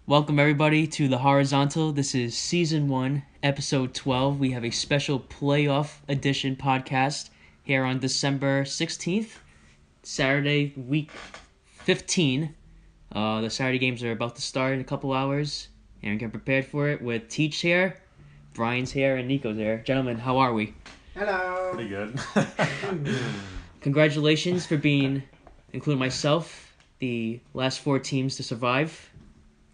Welcome everybody to The Horizontal. This is Season 1, Episode 12. We have a special playoff edition podcast here on December 16th, Saturday, week 15. The Saturday games are about to start in a couple hours, and we get prepared for it with Teach here, Brian's here, and Nico's here. Gentlemen, how are we? Hello. Pretty good. Congratulations for being, including myself, the last 4 teams to survive.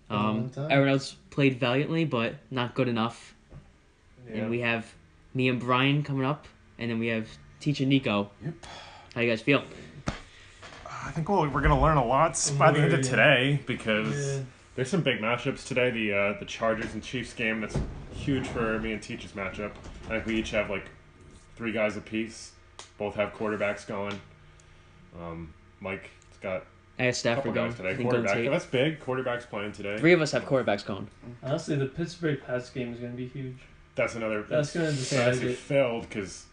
Everyone else played valiantly, but not good enough. Yeah. And we have me and Brian coming up, and then we have Teacher Nico. Yep. How you guys feel? I think we're going to learn a lot by the end of today because there's some big matchups today. The Chargers and Chiefs game, that's huge for me and Teach's matchup. I think we each have like 3 guys apiece. Both have quarterbacks going. Mike's got I got a Stafford couple going. guys today. I think going Quarterback, Tate. that's big. Quarterbacks playing today. 3 of us have quarterbacks going. Honestly, the Pittsburgh Pats game is going to be huge. That's another. That's going to decide fantasy it. failed because,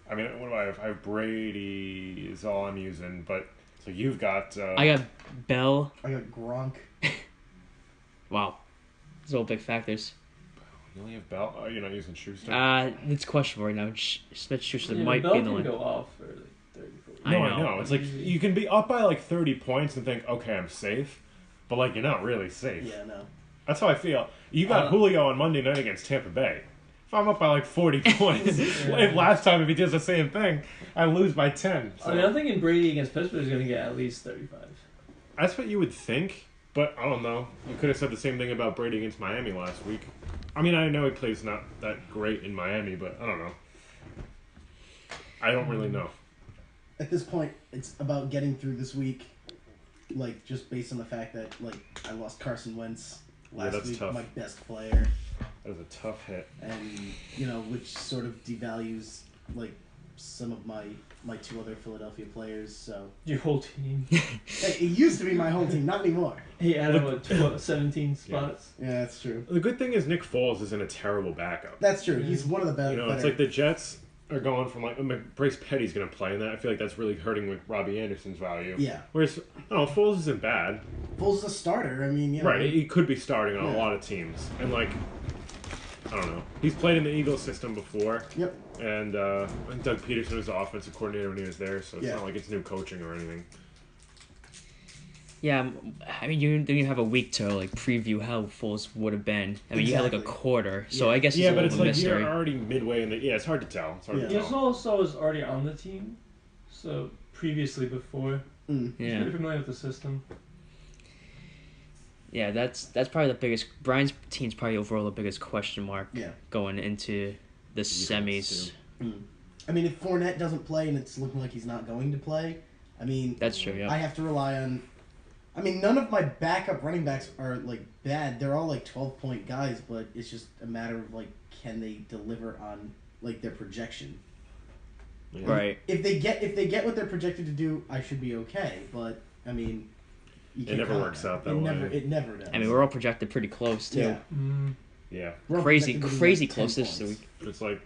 I mean, what do I have? I have Brady is all I'm using, but so you've got. I got Bell. I got Gronk. Wow. Those are all big factors. You only have Bell. You're not using Schuster. It's questionable right now. Smith-Schuster Yeah, might Bell be in the can line. go off for like 30, 40. I No, know. I know. It's like you can be up by like 30 points and think, okay, I'm safe, but like you're not really safe. Yeah, no. That's how I feel. You got Julio on Monday night against Tampa Bay. If I'm up by like 40 points, like last time if he does the same thing, I lose by 10. So. I mean, I'm thinking Brady against Pittsburgh is going to get at least 35. That's what you would think, but I don't know. You could have said the same thing about Brady against Miami last week. I mean, I know he plays not that great in Miami, but I don't know. I don't really know. At this point, it's about getting through this week, like, just based on the fact that, like, I lost Carson Wentz last that's week, tough. my best player, That was a tough hit. and, which sort of devalues, like, some of my 2 other Philadelphia players, so. Your whole team. Hey, it used to be my whole team, not anymore. He added, what, 12, 17 spots? Yeah, that's true. The good thing is Nick Foles isn't a terrible backup. That's true. He's one of the better. You know, it's like the Jets are going from like Bryce Petty's going to play in that. I feel like that's really hurting with Robbie Anderson's value. Yeah. Whereas, no, Foles isn't bad. Foles is a starter. I mean, you know. Right, he could be starting on Yeah. a lot of teams. And like, I don't know. He's played in the Eagles system before. Yep. And I think Doug Peterson was the offensive coordinator when he was there, so it's Yeah. not like it's new coaching or anything. Yeah, I mean, you didn't even have a week to like preview how Foles would have been. I mean, you had like a Exactly. quarter, so Yeah. I guess it's Yeah, a but little it's of a like mystery. you're already midway in the... Yeah, it's hard to tell. It's hard Yeah. to He tell. also was already on the team, so previously before. Mm. He's Yeah, pretty familiar with the system. yeah, that's probably the biggest. Brian's team's probably overall the biggest question mark Yeah. going into the semis. Mm. I mean, if Fournette doesn't play and it's looking like he's not going to play, I mean, That's true. Yeah. I have to rely on. I mean, none of my backup running backs are like bad. They're all like 12-point guys, but it's just a matter of like, can they deliver on like their projection? Yeah. Right. If they get what they're projected to do, I should be okay. But I mean, you can't never count on works out that It never does. I mean, we're all projected pretty close too. Yeah. Yeah. We're all Crazy projected to be, like, 10 close this points. week. It's like,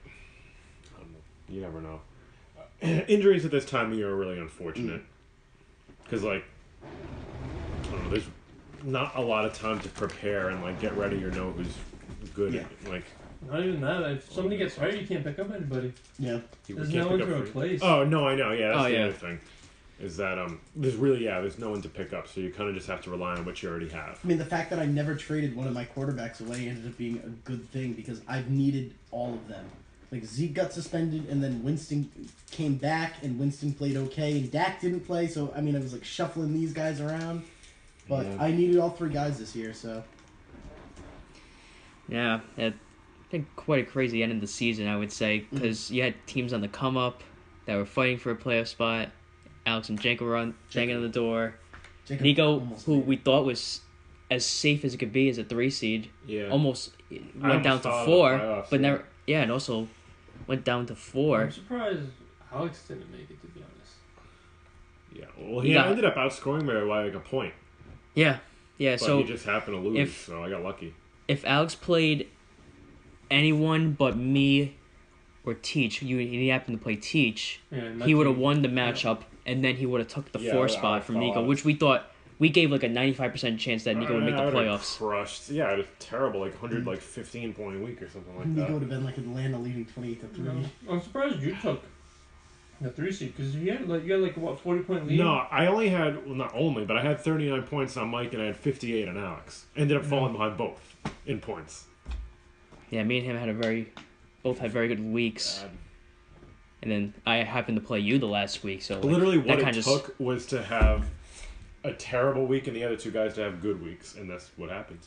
I don't know. You never know. Injuries at this time of year are really unfortunate. Because, like, I don't know, there's not a lot of time to prepare and, like, get ready or know who's good. Yeah. Like, Not even that. If somebody gets hurt, you can't pick up anybody. Yeah. you There's can't no one pick to up replace. Oh, no, I know. Yeah, that's Oh, the yeah. other thing. Is that, there's no one to pick up. So you kind of just have to rely on what you already have. I mean, the fact that I never traded one of my quarterbacks away ended up being a good thing because I've needed all of them. Like, Zeke got suspended, and then Winston came back, and Winston played okay, and Dak didn't play, so, I mean, I was, like, shuffling these guys around. But Yeah. I needed all 3 guys this year, so... Yeah, it's been quite a crazy end of the season, I would say, because you had teams on the come up that were fighting for a playoff spot. Alex and Jake were banging on the door. Jacob Nico, almost who made it. we thought was as safe as it could be as a 3 seed, Yeah. almost I went down almost to thought of 4, the playoffs, but yeah. never. Yeah, and also went down to 4. I'm surprised Alex didn't make it, to be honest. Yeah. Well, He he got- ended up outscoring me by, like, a point. Yeah. But So he just happened to lose, if- so I got lucky. if Alex played anyone but me or Teach, he happened to play Teach, Yeah, he would have won the matchup, and then he would have took the Yeah, 4 I spot from thought. Nico, which we thought we gave like a 95% chance that Nico would make the I would've playoffs. Crushed. Yeah, it was terrible. Like 115-point week or something like Nico that. would have been like Atlanta leading 28-3. No. I'm surprised you took the 3 seed because you had like what 40-point lead. No, I only had, well, not only, but I had 39 points on Mike and I had 58 on Alex. Ended up falling behind both in points. Yeah, me and him both had very good weeks. And then I happened to play you the last week, so like, Literally what that it took was to have a terrible week and the other two guys to have good weeks, and that's what happens.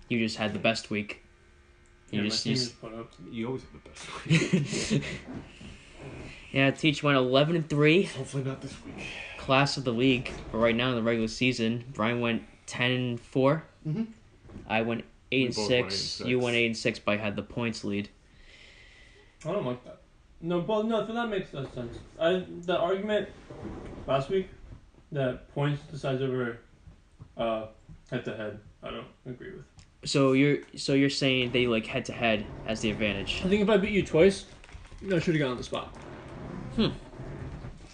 You just had the best week. Yeah, my team just put up. You always have the best week. Yeah, Teach went 11-3, Hopefully not this week. class of the league. But right now in the regular season, Brian went 10-4. Mhm. I went We both went 8-6. 8-6. You went 8-6, but I had the points lead. I don't like that. No, but no, so that makes no sense. The argument last week that points decides over head to head, I don't agree with. So you're saying they like head to head as the advantage. I think if I beat you twice, I should have gotten the spot. Hmm.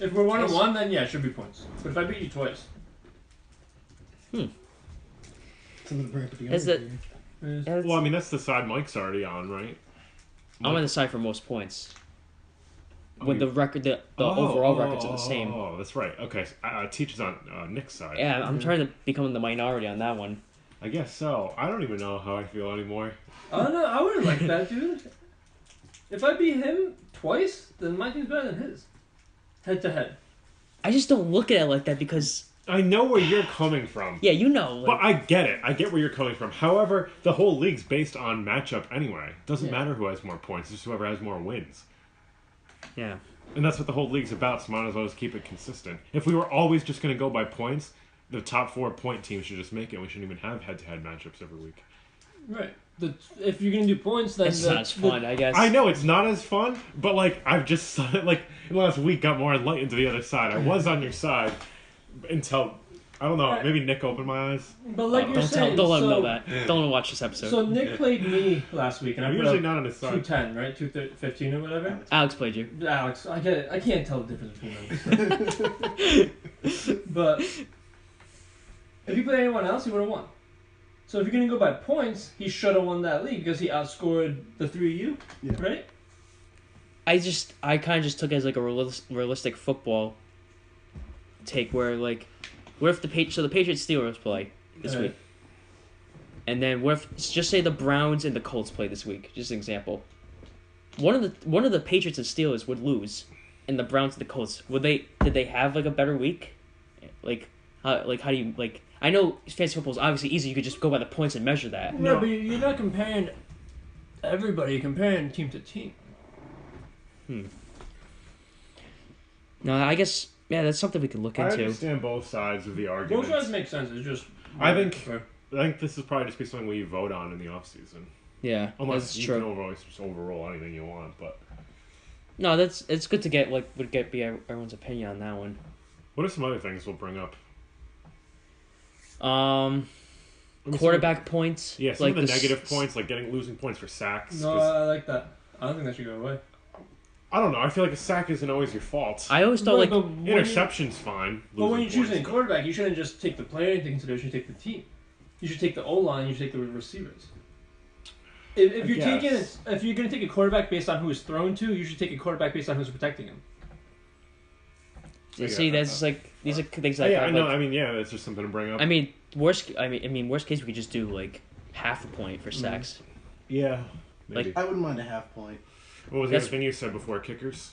If we're 1-1, then yeah, it should be points. But if I beat you twice, Something to bring up at the Is other it- period. Yeah, Well, I mean, that's the side Mike's already on, right? I'm on the side for most points. Oh, With you- the record, the overall records are the same. Oh, that's right. Okay, Teach is on Nick's side. Yeah, I'm trying to become the minority on that one. I guess so. I don't even know how I feel anymore. I don't know. I wouldn't like that, dude. If I beat him twice, then my team's better than his. Head to head. I just don't look at it like that because, I know where you're coming from. yeah, you know. But Like, I get it. I get where you're coming from. However, the whole league's based on matchup anyway. Doesn't Yeah. matter who has more points. It's just whoever has more wins. yeah. And that's what the whole league's about, so might as well just keep it consistent. If we were always just going to go by points, the top 4 point teams should just make it. We shouldn't even have head-to-head matchups every week. Right. If you're gonna do points, then It's not as fun, I guess. I know it's not as fun, but like I've just like in the last week got more enlightened to the other side. I was on your side until I don't know. Right. Maybe Nick opened my eyes. But like you're Don't saying, don't let him know so- that. Don't let him watch this episode. So Nick played me last week, and I'm I put usually up not on his side. 210, right? 215 or whatever. Alex played you. Alex, I get it. I can't tell the difference between them. But if he played anyone else, he would have won. So if you're gonna go by points, he should have won that league because he outscored the 3 of you, Yeah. right? I kind of just took it as like a realistic football take where like, what if the Patriots Steelers play this Right. week, and then what if just say the Browns and the Colts play this week, just an example. One of the Patriots and Steelers would lose, and the Browns and the Colts did they have like a better week, how do you like? I know fantasy football is obviously easy. You could just go by the points and measure that. No, but you're not comparing everybody. You're comparing team to team. No, I guess that's something we could look I into. understand both sides of the argument. Both sides make sense. It's just I think this is probably just be something we vote on in the off season. Yeah, Unless that's you true. can overrule anything you want, but No, it's good to get everyone's opinion on that one. what are some other things we'll bring up? Maybe Quarterback points. Some, yeah, some like of the negative points, like losing points for sacks. No, 'cause I like that. I don't think that should go away. I don't know. I feel like a sack isn't always your fault. I always thought Right, like but when Interception's fine. But when losing you're choosing a points, quarterback, you shouldn't just take the player into consideration. You take the team. You should take the O line. You should take the receivers. If you're guess. if you're gonna take a quarterback based on who is thrown to, you should take a quarterback based on who's protecting him. see Yeah. that's like these are things though. that Yeah, I know. like, I mean, yeah, that's just something to bring up. I mean worst case we could just do like half a point for sacks. yeah, maybe. I wouldn't mind a half point. What was the That's- other thing you said before? Kickers.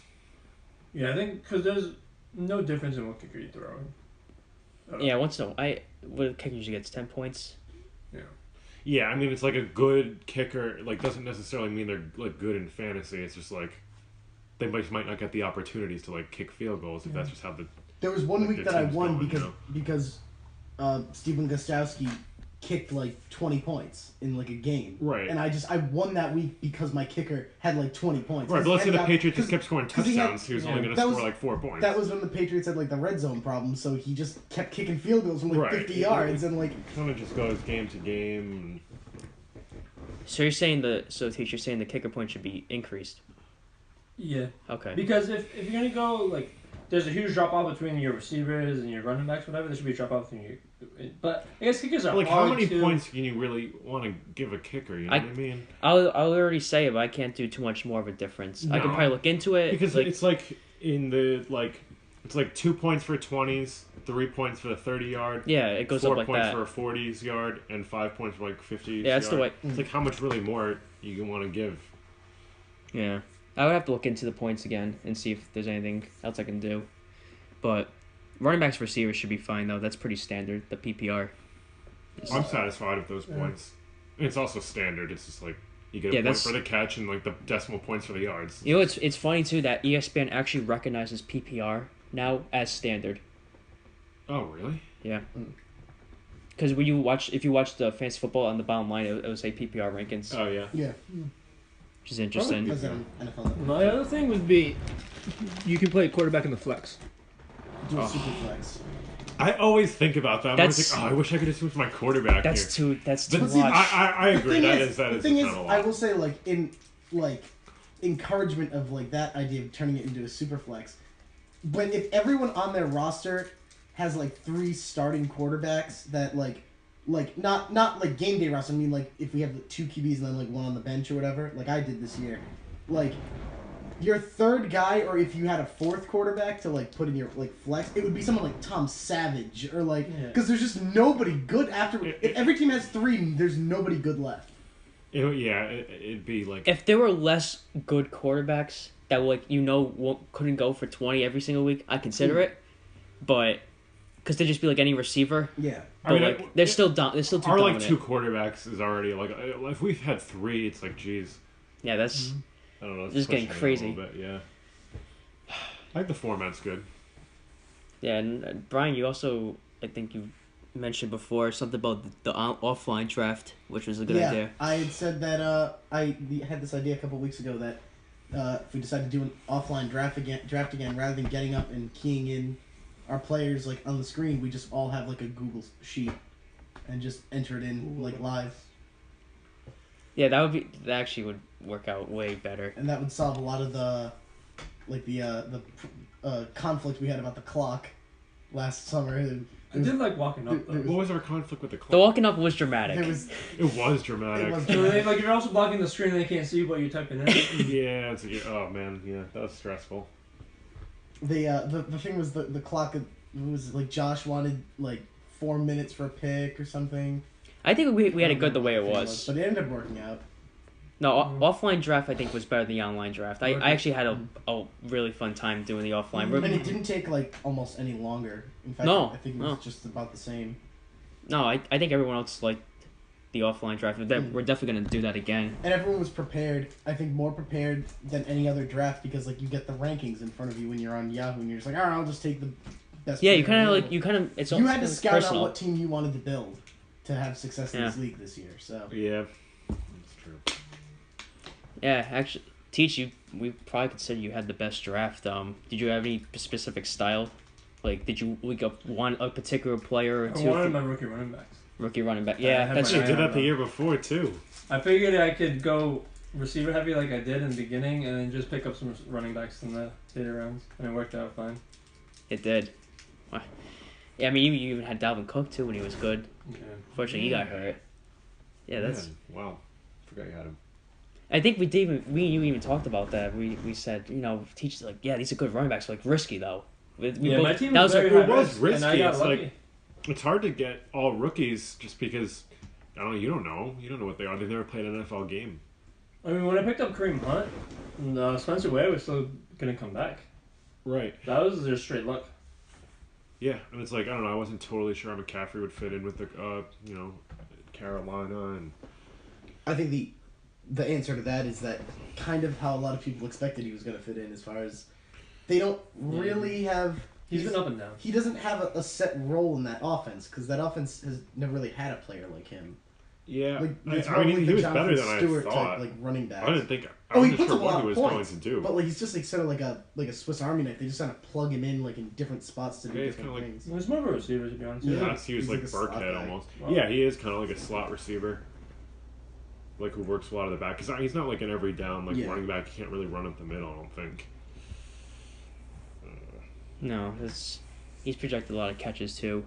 Yeah, I think because there's no difference in what kicker you throw. Yeah, once in a while, what kicker usually gets 10 points. Yeah, I mean, it's like a good kicker. Like, doesn't necessarily mean they're like good in fantasy. It's just like they might not get the opportunities to like kick field goals if that's just how the. There was one week The that I team's won going, because Stephen Gostowski kicked like 20 points in like a game. Right. And I won that week because my kicker had like 20 points. Right, but let's say the Patriots just because- kept scoring 'cause he had- touchdowns. He was only going to That score was- like 4 points. That was when the Patriots had like the red zone problem, so he just kept kicking field goals from like Right. 50 yards and like kind of just goes game to game. So you're saying you're saying the kicker point should be increased. Yeah, Okay. because if you're gonna go like there's a huge drop off between your receivers and your running backs, whatever. There should be a drop off between your. But I guess kickers are Like, hard how many to, points can you really want to give a kicker? You know what I mean? I'll already say it, but I can't do too much more of a difference. I could No. probably look into it Because like, it's like in the it's like 2 points for 20s, 3 points for the 30-yard. yeah, it goes 4 up like points that. for a 40s yard and 5 points for like 50s. Yeah, that's the yard. way. It's like how much really more you want to give. Yeah, I would have to look into the points again and see if there's anything else I can do. But running backs, receivers should be fine though. That's pretty standard. The PPR. I'm satisfied with those points. And it's also standard. It's just like you get a Yeah, point that's- for the catch and like the decimal points for the yards. You know, it's funny too that ESPN actually recognizes PPR now as standard. Oh, really? Yeah. Because if you watch the fantasy football on the bottom line, it would say PPR rankings, Oh, yeah. Yeah. which is interesting. Has that on NFL Network. My other thing would be, you can play quarterback in the flex. Do a super flex. I always think about that. I'm always That's- like, oh, I wish I could just switch my quarterback That's here. That's too But much. I The agree. thing That is, is that the is thing is, kind of a I lot. will say, like, in like encouragement of like that idea of turning it into a super flex. But if everyone on their roster has like 3 starting quarterbacks that like not like game day roster. I mean, like if we have 2 QBs and then like 1 on the bench or whatever, like I did this year, like. Your third guy, or if you had a 4th quarterback to like put in your like flex, it would be someone like Tom Savage or like because there's just nobody good after. If every team has 3, there's nobody good left. It'd be like If there were less good quarterbacks that couldn't go for 20 every single week, I'd consider it. But because they'd just be like any receiver. Yeah. But they're still too our dominant. like 2 quarterbacks is already like if we've had 3, it's like geez, Yeah, that's I don't know. It's This is getting pushing it a crazy. little bit, yeah. I think the format's good. yeah. And Brian, you also I think you mentioned before something about the offline draft, which was a good idea. I had said that I had this idea a couple weeks ago that if we decide to do an offline draft again, rather than getting up and keying in our players like on the screen, we just all have like a Google sheet and just enter it in like live, Yeah, that actually would work out way better. and that would solve a lot of the conflict we had about the clock last summer. I did like walking up though. What was our conflict with the The clock? walking up was dramatic. There was It was dramatic. It was- So like you're also blocking the screen and they can't see what you're typing in. Yeah, it's like, oh man, yeah, that was stressful. the thing was the clock. It was like Josh wanted like 4 minutes for a pick or something. I think we had I it don't good the know way it what the thing was. but it ended up working out. No, offline draft I think was better than the online draft. I actually had a really fun time doing the offline. And it didn't take like almost any longer. In fact, No, I think it was just about the same. No, I think everyone else liked the offline draft. We're definitely gonna do that again. And everyone was prepared. I think more prepared than any other draft because like you get the rankings in front of you when you're on Yahoo and you're just like, all right, I'll just take the best. Yeah, you player kind of available." it's You had to it's scout personal. out what team you wanted to build to have success in this Yeah. league this year. So Yeah, that's true. Yeah, actually, we probably consider you had the best draft. Did you have any specific style? Like, did you look up a particular player or I two? wanted my rookie running backs. Rookie running back. I Yeah, had that's my I eye did on that the them. year before too. I figured I could go receiver heavy like I did in the beginning and then just pick up some running backs in the later rounds. And it worked out fine. It did. Yeah, I mean, you even had Dalvin Cook too when he was good. Yeah. Unfortunately, he got hurt. Yeah, that's. Man, wow. Forgot you had him. I think we you even talked about that. We said teachers like these are good running backs, like risky though. We Yeah, both- my team that was very it high was risk, and I risky, got it's lucky. like- It's hard to get all rookies just because I don't know. You don't know what they are. They've never played an NFL game. I mean, when I picked up Kareem Hunt, Spencer Ware was still gonna come back. Right. That was just straight luck. Yeah, and it's like I don't know. I wasn't totally sure how McCaffrey would fit in with the Carolina and I think the answer to that is that kind of how a lot of people expected he was going to fit in as far as they don't really have. He's been up and down. He doesn't have a set role in that offense because that offense has never really had a player like him. yeah. Like it's I mean, probably he the was Jonathan better than I Stewart thought. type like running back. I didn't think. I Oh, he wasn't puts sure up a what lot he of was points, going to do. But like he's just like sort of like a Swiss Army knife. They just kind of plug him in like in different spots to do Yeah, he's different kinda like- things. He's more of a receiver, to be honest. Yeah. He was He's like like a slot Burkhead guy. almost. Wow. Yeah, he is kind of like a slot receiver. Like who works a lot of the back. Because he's not like an every down like Yeah. running back. He can't really run up the middle. I don't think. No, he's projected a lot of catches too.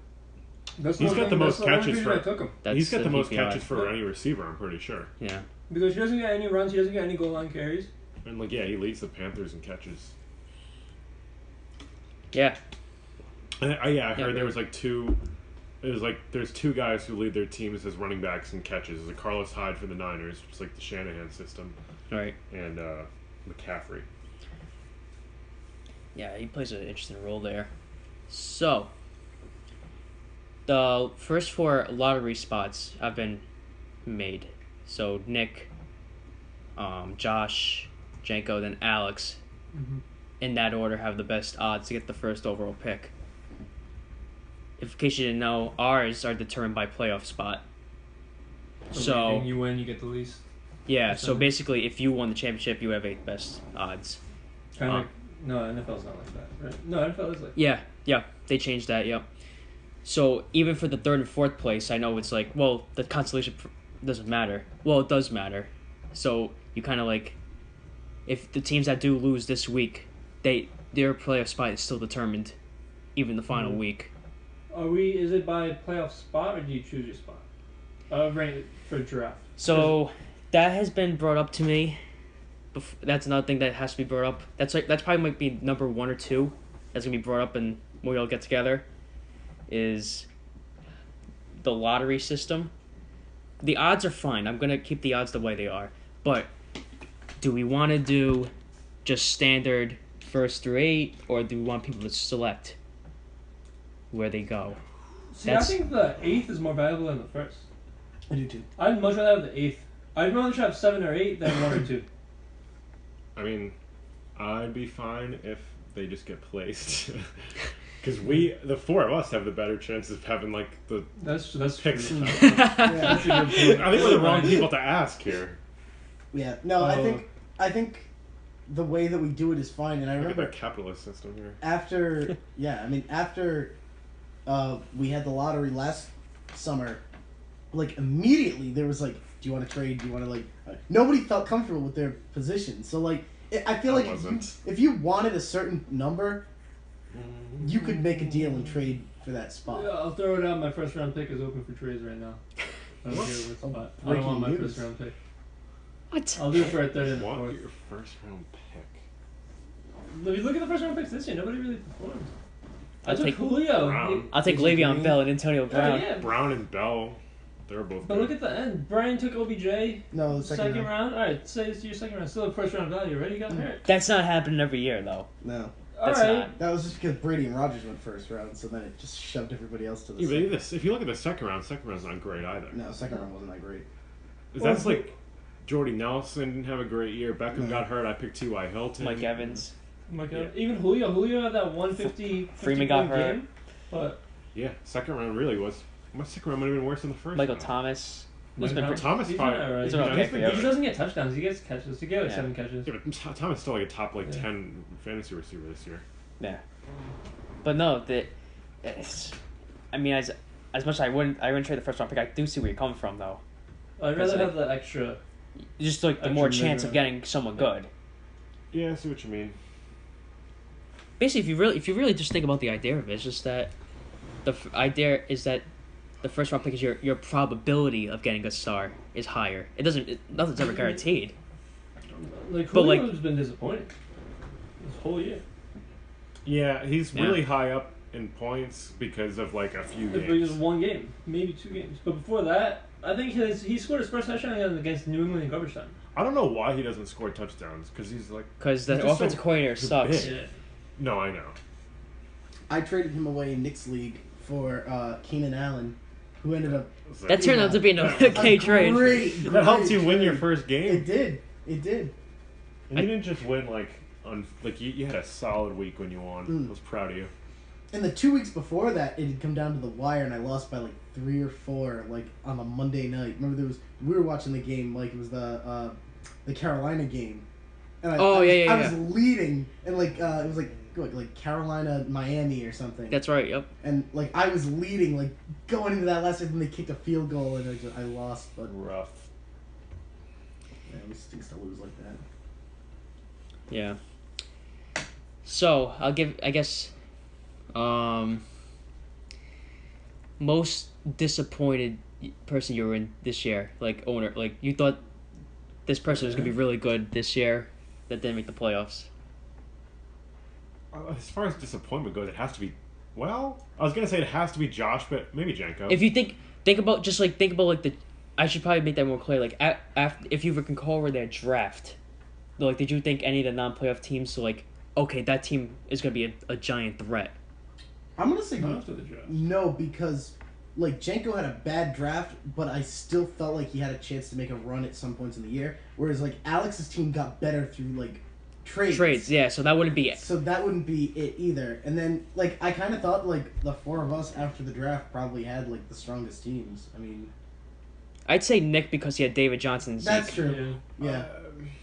He's got the most catches for. I took him He's got the most PPR. catches for any receiver. I'm pretty sure. Yeah. because he doesn't get any runs. He doesn't get any goal line carries. And like, yeah, he leads the Panthers in catches. Yeah. And I heard really. there was like two. It was like there's two guys who lead their teams as running backs in catches. There's like Carlos Hyde for the Niners, just like the Shanahan system, All right. and McCaffrey. Yeah, he plays an interesting role there. So, the first 4 lottery spots have been made. So Nick, Josh, Janko, then Alex, in that order, have the best odds to get the first overall pick. In case you didn't know, ours are determined by playoff spot. So anything you win, you get the least. yeah, so basically, if you won the championship, you have 8th best odds. Kind of like no, NFL's not like that, right? No, NFL is like. Yeah, they changed that. Yep. So even for the 3rd and 4th place, I know it's like, well, the consolation doesn't matter. Well, it does matter. So you kind of like, if the teams that do lose this week, their playoff spot is still determined, even the final week. Is it by playoff spot or do you choose your spot? Rank for draft. So that has been brought up to me. That's another thing that has to be brought up. That's probably might be number 1 or 2. That's gonna be brought up and when we all get together. Is the lottery system. The odds are fine. I'm gonna keep the odds the way they are. But do we want to do just standard 1st through 8, or do we want people to select where they go? See, I think the 8th is more valuable than the 1st. I do too. I'd much rather have the 8th. I'd rather have 7 or 8 than 1 or 2. I mean, I'd be fine if they just get placed. Because the 4 of us have the better chances of having like the That's picks. true. I think we're the wrong people to ask here. Yeah. No, I think the way that we do it is fine, and I Look at remember that capitalist system here. after we had the lottery last summer, like immediately there was like, do you want to trade? Do you want to like? Nobody felt comfortable with their position, so like I feel I like wasn't. if you wanted a certain number, you could make a deal and trade for that spot. Yeah, I'll throw it out. My 1st round pick is open for trades right now. I don't care what spot. I don't want my Breaking news. 1st round pick. What? I'll do it for a 3rd and Want 4th. your first round pick? If you look at the 1st round picks this year, nobody really performed. I I'll took take Julio. Brown. I'll take AJ Le'Veon Green. Bell and Antonio Brown. Yeah. Brown and Bell, they're both But good. look at the end. Brian took OBJ. No, the second round. Alright, say it's your 2nd round. Still a 1st round value. Already got hurt. That's not happening every year though. No, That's Alright. not. that was just because Brady and Rogers went 1st round, so then it just shoved everybody else to the Yeah, but second. if you look at the second round's not great either. No, second round wasn't that great. That's like Jordy Nelson didn't have a great year. Beckham No. got hurt. I picked T.Y. Hilton. Mike Evans. Oh my God. Yeah. Even Julio had that 150 Freeman got 50 point hurt. game. But Yeah, second round really was. My second round might have been worse than the first. Michael round. Thomas. Michael been Thomas. Thomas He's probably. not alright. He's okay for you. He doesn't get touchdowns. He gets catches. He gets like Yeah. 7 catches. Yeah, but Thomas is still like a top Yeah. 10 fantasy receiver this year. Yeah. But no, I mean, as much as I wouldn't trade the 1st round pick. I do see where you're coming from though. I'd Because, rather like- have the extra. Just like the Extra more chance of mid-round. getting someone good. Yeah, I see what you mean. Basically, if you really just think about the idea of it, it's just that idea is that the 1st round pick is your probability of getting a star is higher. Nothing's ever guaranteed. Like But, like- Julio's been disappointing this whole year. Yeah, he's Yeah. really high up in points because of like a few But games. just 1 game, maybe 2 games. But before that, I think he scored his 1st touchdown against New England in garbage time. I don't know why he doesn't score touchdowns because he's like. Because the He's just offensive so coordinator sucks. big. Yeah. No, I know. I traded him away in Nick's league for Keenan Allen, who ended up It's like- That turned out to be an okay a trade. Great, that helps you great win your trade. first game. It did. It did. And you didn't just win you had a solid week when you won. I was proud of you. And the 2 weeks before that, it had come down to the wire, and I lost by like 3 or 4, like on a Monday night. Remember, we were watching the game, like it was the Carolina game, and I was leading, and like it was like Carolina Miami or something. That's right. Yep. And like I was leading, like going into that last, and they kicked a field goal, and I lost. But Rough. yeah, it stinks to lose like that. Yeah. So I guess Most disappointed person you were in this year, like owner, like you thought this person was gonna be really good this year, that didn't make the playoffs. As far as disappointment goes, it has to be. Well, I was gonna say it has to be Josh, but maybe Jenko. If you think about like the, I should probably make that more clear. Like after, if you can call over their draft, like did you think any of the non-playoff teams? So like, okay, that team is gonna be a giant threat. I'm gonna say Not after the draft. no because, like, Jenko had a bad draft, but I still felt like he had a chance to make a run at some points in the year. Whereas, like, Alex's team got better through, like, trades. Yeah. So that wouldn't be it. So that wouldn't be it either. And then, like, I kind of thought, like, the four of us after the draft probably had, like, the strongest teams. I mean, I'd say Nick because he had David Johnson. And Zeke. that's true. Yeah.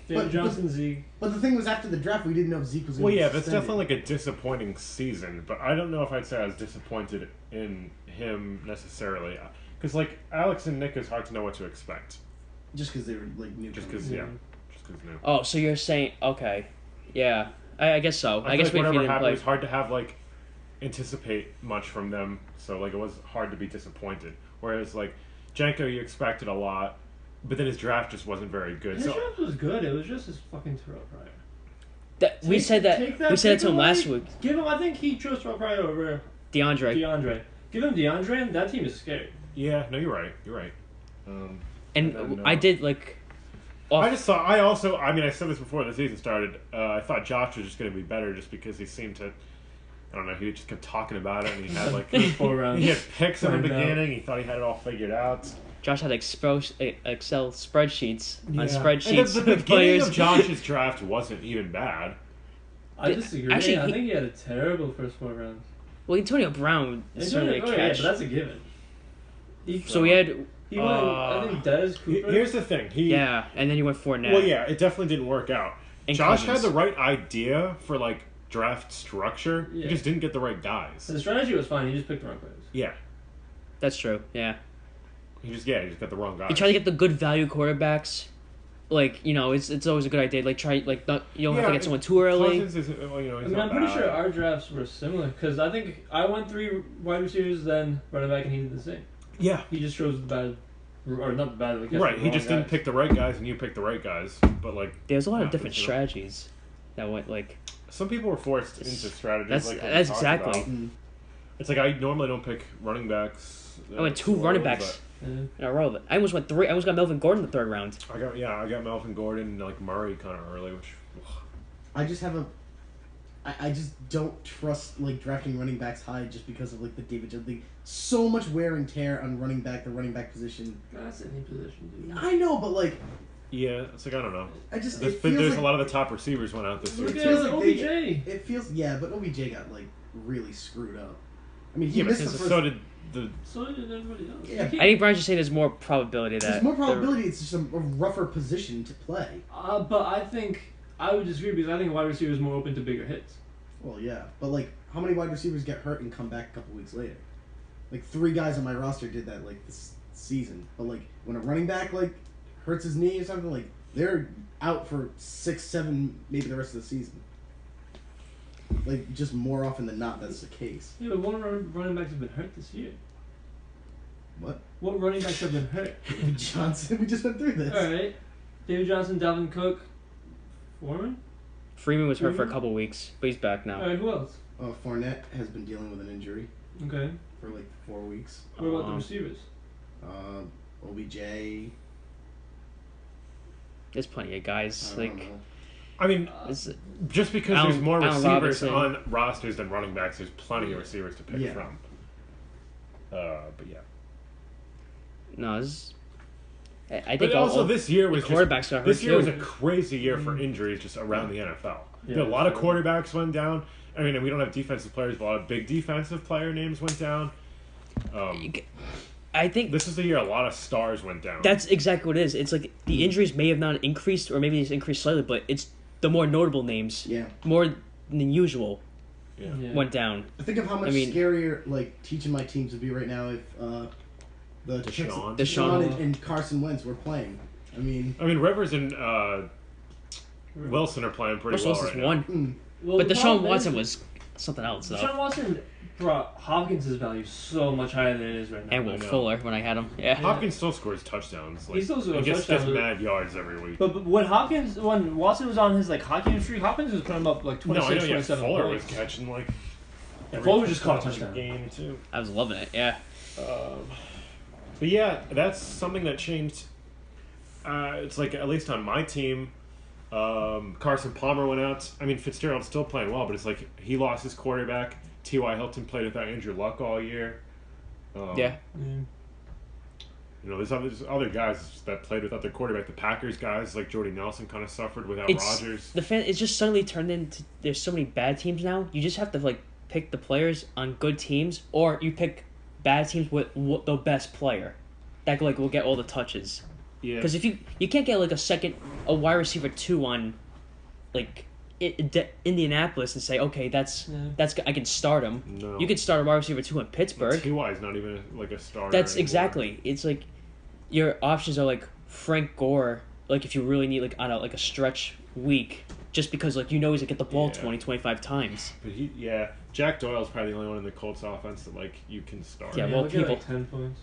David But- Johnson, Zeke. But the thing was, after the draft, we didn't know if Zeke was going Well, to be yeah, that's suspended. definitely like a disappointing season, but I don't know if I'd say I was disappointed in him necessarily. Because, like, Alex and Nick is hard to know what to expect. Just because they were, like, new. Just because, Yeah. Just because new. Oh, so you're saying okay? Yeah, I guess so. I feel guess like maybe if you whatever didn't happened, play. it was hard to have, like, anticipate much from them, so, like, it was hard to be disappointed. Whereas, like, Jenko, you expected a lot, but then his draft just wasn't very good. His So, draft was good. It was just his fucking Terrell Pryor. We said that. Take We said that pick to him away. last week. Give him. I think he chose Terrell Pryor over DeAndre. DeAndre. Give him DeAndre, and that team is scary. yeah, no, you're right. You're right. And then, I did like. I just thought. I mean, I said this before the season started. I thought Josh was just going to be better, just because he seemed to. I don't know. He just kept talking about it, and he had like First 4 rounds. he had picks in the Find out. beginning. He thought he had it all figured out. Josh had Excel spreadsheets on Yeah. And spreadsheets the of beginning players. of Josh's draft wasn't even bad. I disagree. Actually, I he- think he had a terrible first 4 rounds. Well, Antonio Brown is certainly a Oh, yeah, catch. but that's a given. So we had He went. I think Dez Cooper. Here's the thing. yeah, and then you went Fournette. Well, yeah, it definitely didn't work out. And Josh Cousins. had the right idea for like draft structure. Yeah. He just didn't get the right guys. The strategy was fine. He just picked the wrong players. Yeah, That's true. Yeah, he just got the wrong guys. you try to get the good value quarterbacks. Like it's always a good idea. Like try like not you don't have to get someone too early. Cousins is, well, he's I mean, not I'm pretty bad. sure our drafts were similar because I think I went 3 wide receivers, then running back, and he did the same. Yeah, He just chose the bad, or not the bad. Like, right. He just didn't pick the right guys, and you picked the right guys. But like, There's a lot Yeah, of different for sure. strategies that went like some people were forced into strategies. that's like what we that's talked exactly. about. It's like I normally don't pick running backs. I went 2 running backs Yeah. in a row. I almost went 3. I almost got Melvin Gordon in the 3rd round. but I got Melvin Gordon and like Murray kind of early, which I just have a. I just don't trust like drafting running backs high just because of like the David Jones thing. So much wear and tear on the running back position. That's any position, dude. I know, but like yeah, it's like I don't know. I just There's, it feels there's like, a lot of the top receivers went out this year Look too. at feels like OBJ. it feels but OBJ got like really screwed up. I mean he Yeah, but missed the first. so did the. So did everybody else. Yeah. I think Brian's just saying there's more probability that There's more probability. It's just a rougher position to play. But I think I would disagree because I think a wide receiver is more open to bigger hits. Well, yeah, but like, how many wide receivers get hurt and come back a couple weeks later? Like 3 guys on my roster did that like this season. But like when a running back like hurts his knee or something, like they're out for 6, 7, maybe the rest of the season. Like just more often than not, that's the case. Yeah, but what running backs have been hurt this year? What? What running backs have been hurt? Johnson, we just went through this. All right, David Johnson, Dalvin Cook, Foreman. Freeman was hurt for a Mhm. couple weeks, but he's back now. All right, who else? Fournette has been dealing with an injury Okay. for like 4 weeks. What about the Um, receivers? OBJ. There's plenty of guys. I don't Like know. I mean, it's, just because Allen- there's more Allen receivers Robinson. on rosters than running backs, there's plenty of receivers to pick Yeah. from. But yeah. no, this I But think also, all this year was the just, quarterbacks got hurt this year was too. a crazy year for injuries just around the NFL. Yeah, a lot of sure. quarterbacks went down. I mean, we don't have defensive players, but a lot of big defensive player names went down. I think This is the year a lot of stars went down. that's exactly what it is. It's like the injuries may have not increased, or maybe it's increased slightly, but it's the more notable names, Yeah. more than usual, yeah. went down. Think of how much I mean- scarier like teaching my teams would be right now if the Deshaun. Deshaun and Carson Wentz were playing. I mean, I mean, Rivers and Wilson are playing pretty Russell well Wilson's right now. one, Well, but the Deshaun problem Watson is- was something else though. Deshaun Watson brought Hopkins' value so much higher than it is right now. And Will I know. Fuller when I had him. Yeah. Hopkins still scores touchdowns. Like, He still scores he gets touchdowns. mad yards every week. But when Watson was on his like hockey streak, Hopkins was putting up like 26, No, I know. Yeah, 27 Fuller was points. catching like. Yeah, every Fuller just caught a touchdown touchdown. game too. I was loving it. Yeah. But yeah, that's something that changed. It's like at least on my team, Carson Palmer went out. I mean, Fitzgerald's still playing well, but it's like he lost his quarterback. T.Y. Hilton played without Andrew Luck all year. Yeah. You know, there's other guys that played without their quarterback. The Packers guys like Jordy Nelson kind of suffered without Rodgers. It's just suddenly turned into there's so many bad teams now. You just have to like pick the players on good teams, or you pick bad teams with the best player that like will get all the touches. Yeah. Because if you can't get like a wide receiver 2 on like Indianapolis and say okay that's I can start him. No. You can start a wide receiver 2 in Pittsburgh. T.Y. is not even like a starter. That's anymore. exactly. It's like your options are like Frank Gore. Like if you really need like on a stretch week, just because like he's gonna get the ball Yeah. 20-25 times. But Jack Doyle's probably the only one in the Colts offense that like you can start. Yeah, well, look at, people- like 10 points.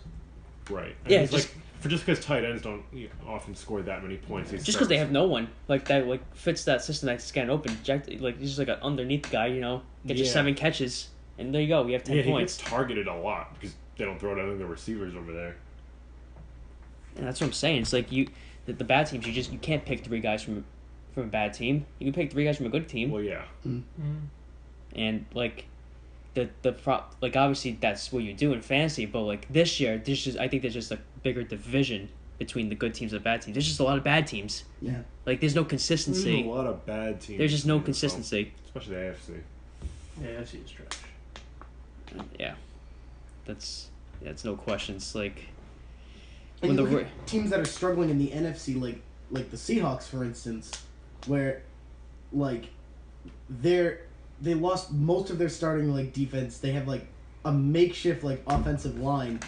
Right. Yeah, it's just- like just because tight ends don't often score that many points. Just because they have no one like that like fits that system that's getting open. Jack he's just like an underneath guy, get you Yeah. 7 catches, and there you go. We have 10 he points. gets targeted a lot because they don't throw it out to the receivers over there. And that's what I'm saying. It's like the bad teams. You can't pick 3 guys from a bad team. You can pick 3 guys from a good team. Well, yeah. And like like obviously that's what you do in fantasy, but like this year I think there's just a bigger division between the good teams and the bad teams. There's just a lot of bad teams. Yeah. Like there's no There's consistency. a lot of bad teams. There's just no in the NFL, consistency. especially the AFC. Yeah, FC is trash. Yeah. That's no questions. Like And when you the look at teams that are struggling in the NFC, like the Seahawks, for instance, where like they lost most of their starting like defense. They have like a makeshift like offensive line,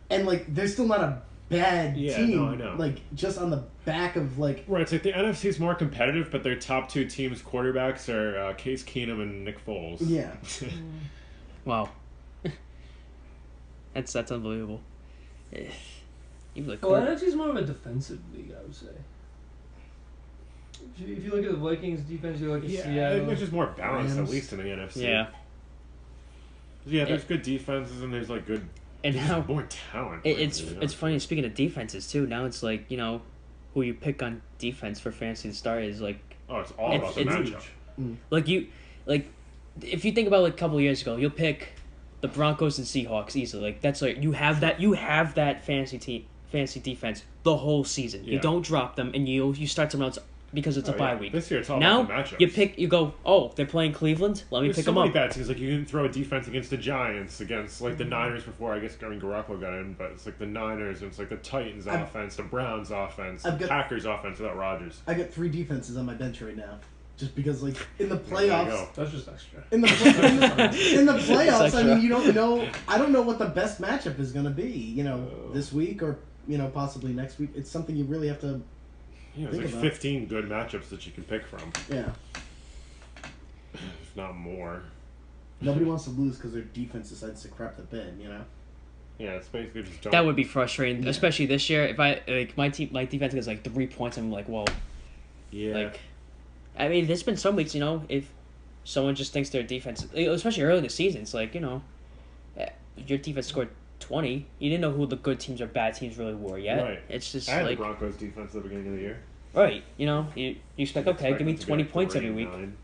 and like they're still not a bad team. No, I know. Like just on the back of like Right, it's like the NFC is more competitive, but their top 2 teams' quarterbacks are Case Keenum and Nick Foles. yeah. wow. That's unbelievable. Even like Well, NFC is more of a defensive league, I would say. If you look at the Vikings defense, you look at Yeah, Seattle. there's just more balance Rams. at least in the NFC. yeah. Yeah, there's good defenses and there's like good. And there's how more talent. it's frankly, it's funny speaking of defenses too. Now it's like who you pick on defense for fantasy to start is like Oh, it's all about the it's- matchup. like if you think about like a couple of years ago, you'll pick the Broncos and Seahawks easily. Like that's like you have that fantasy defense the whole season. You Yeah. don't drop them and you start someone else because it's a Oh, bye yeah. week. This year it's all Now about the matchups. you go, oh, they're playing Cleveland. Let me There's pick so them many up. bad teams. Like you can throw a defense against the Giants, against like the Niners before I guess Garoppolo got in, but it's like the Niners and it's like the Titans offense, the Browns offense, the I've got- Packers offense without Rodgers. I got 3 defenses on my bench right now, just because like in the There you playoffs. go. That's just extra. In the playoffs, It's I extra. mean, you don't know. I don't know what the best matchup is going to be. This week or possibly next week. It's something you really have to. Yeah, there's Think like about 15 good matchups that you can pick from, Yeah. if not more. Nobody wants to lose because their defense decides to crap the bed. Yeah, it's basically just don't. That would be frustrating, Yeah. especially this year. If I like my defense gets like 3 points, I'm like, whoa. Yeah. Like, I mean, there's been some weeks, if someone just thinks their defense, especially early in the season, it's like, your defense scored 20. You didn't know who the good teams or bad teams really were yet. Right. It's just I had like, the Broncos defense at the beginning of the year. right, you expect, okay, give me them to be 20 like points 3 every and week. 9.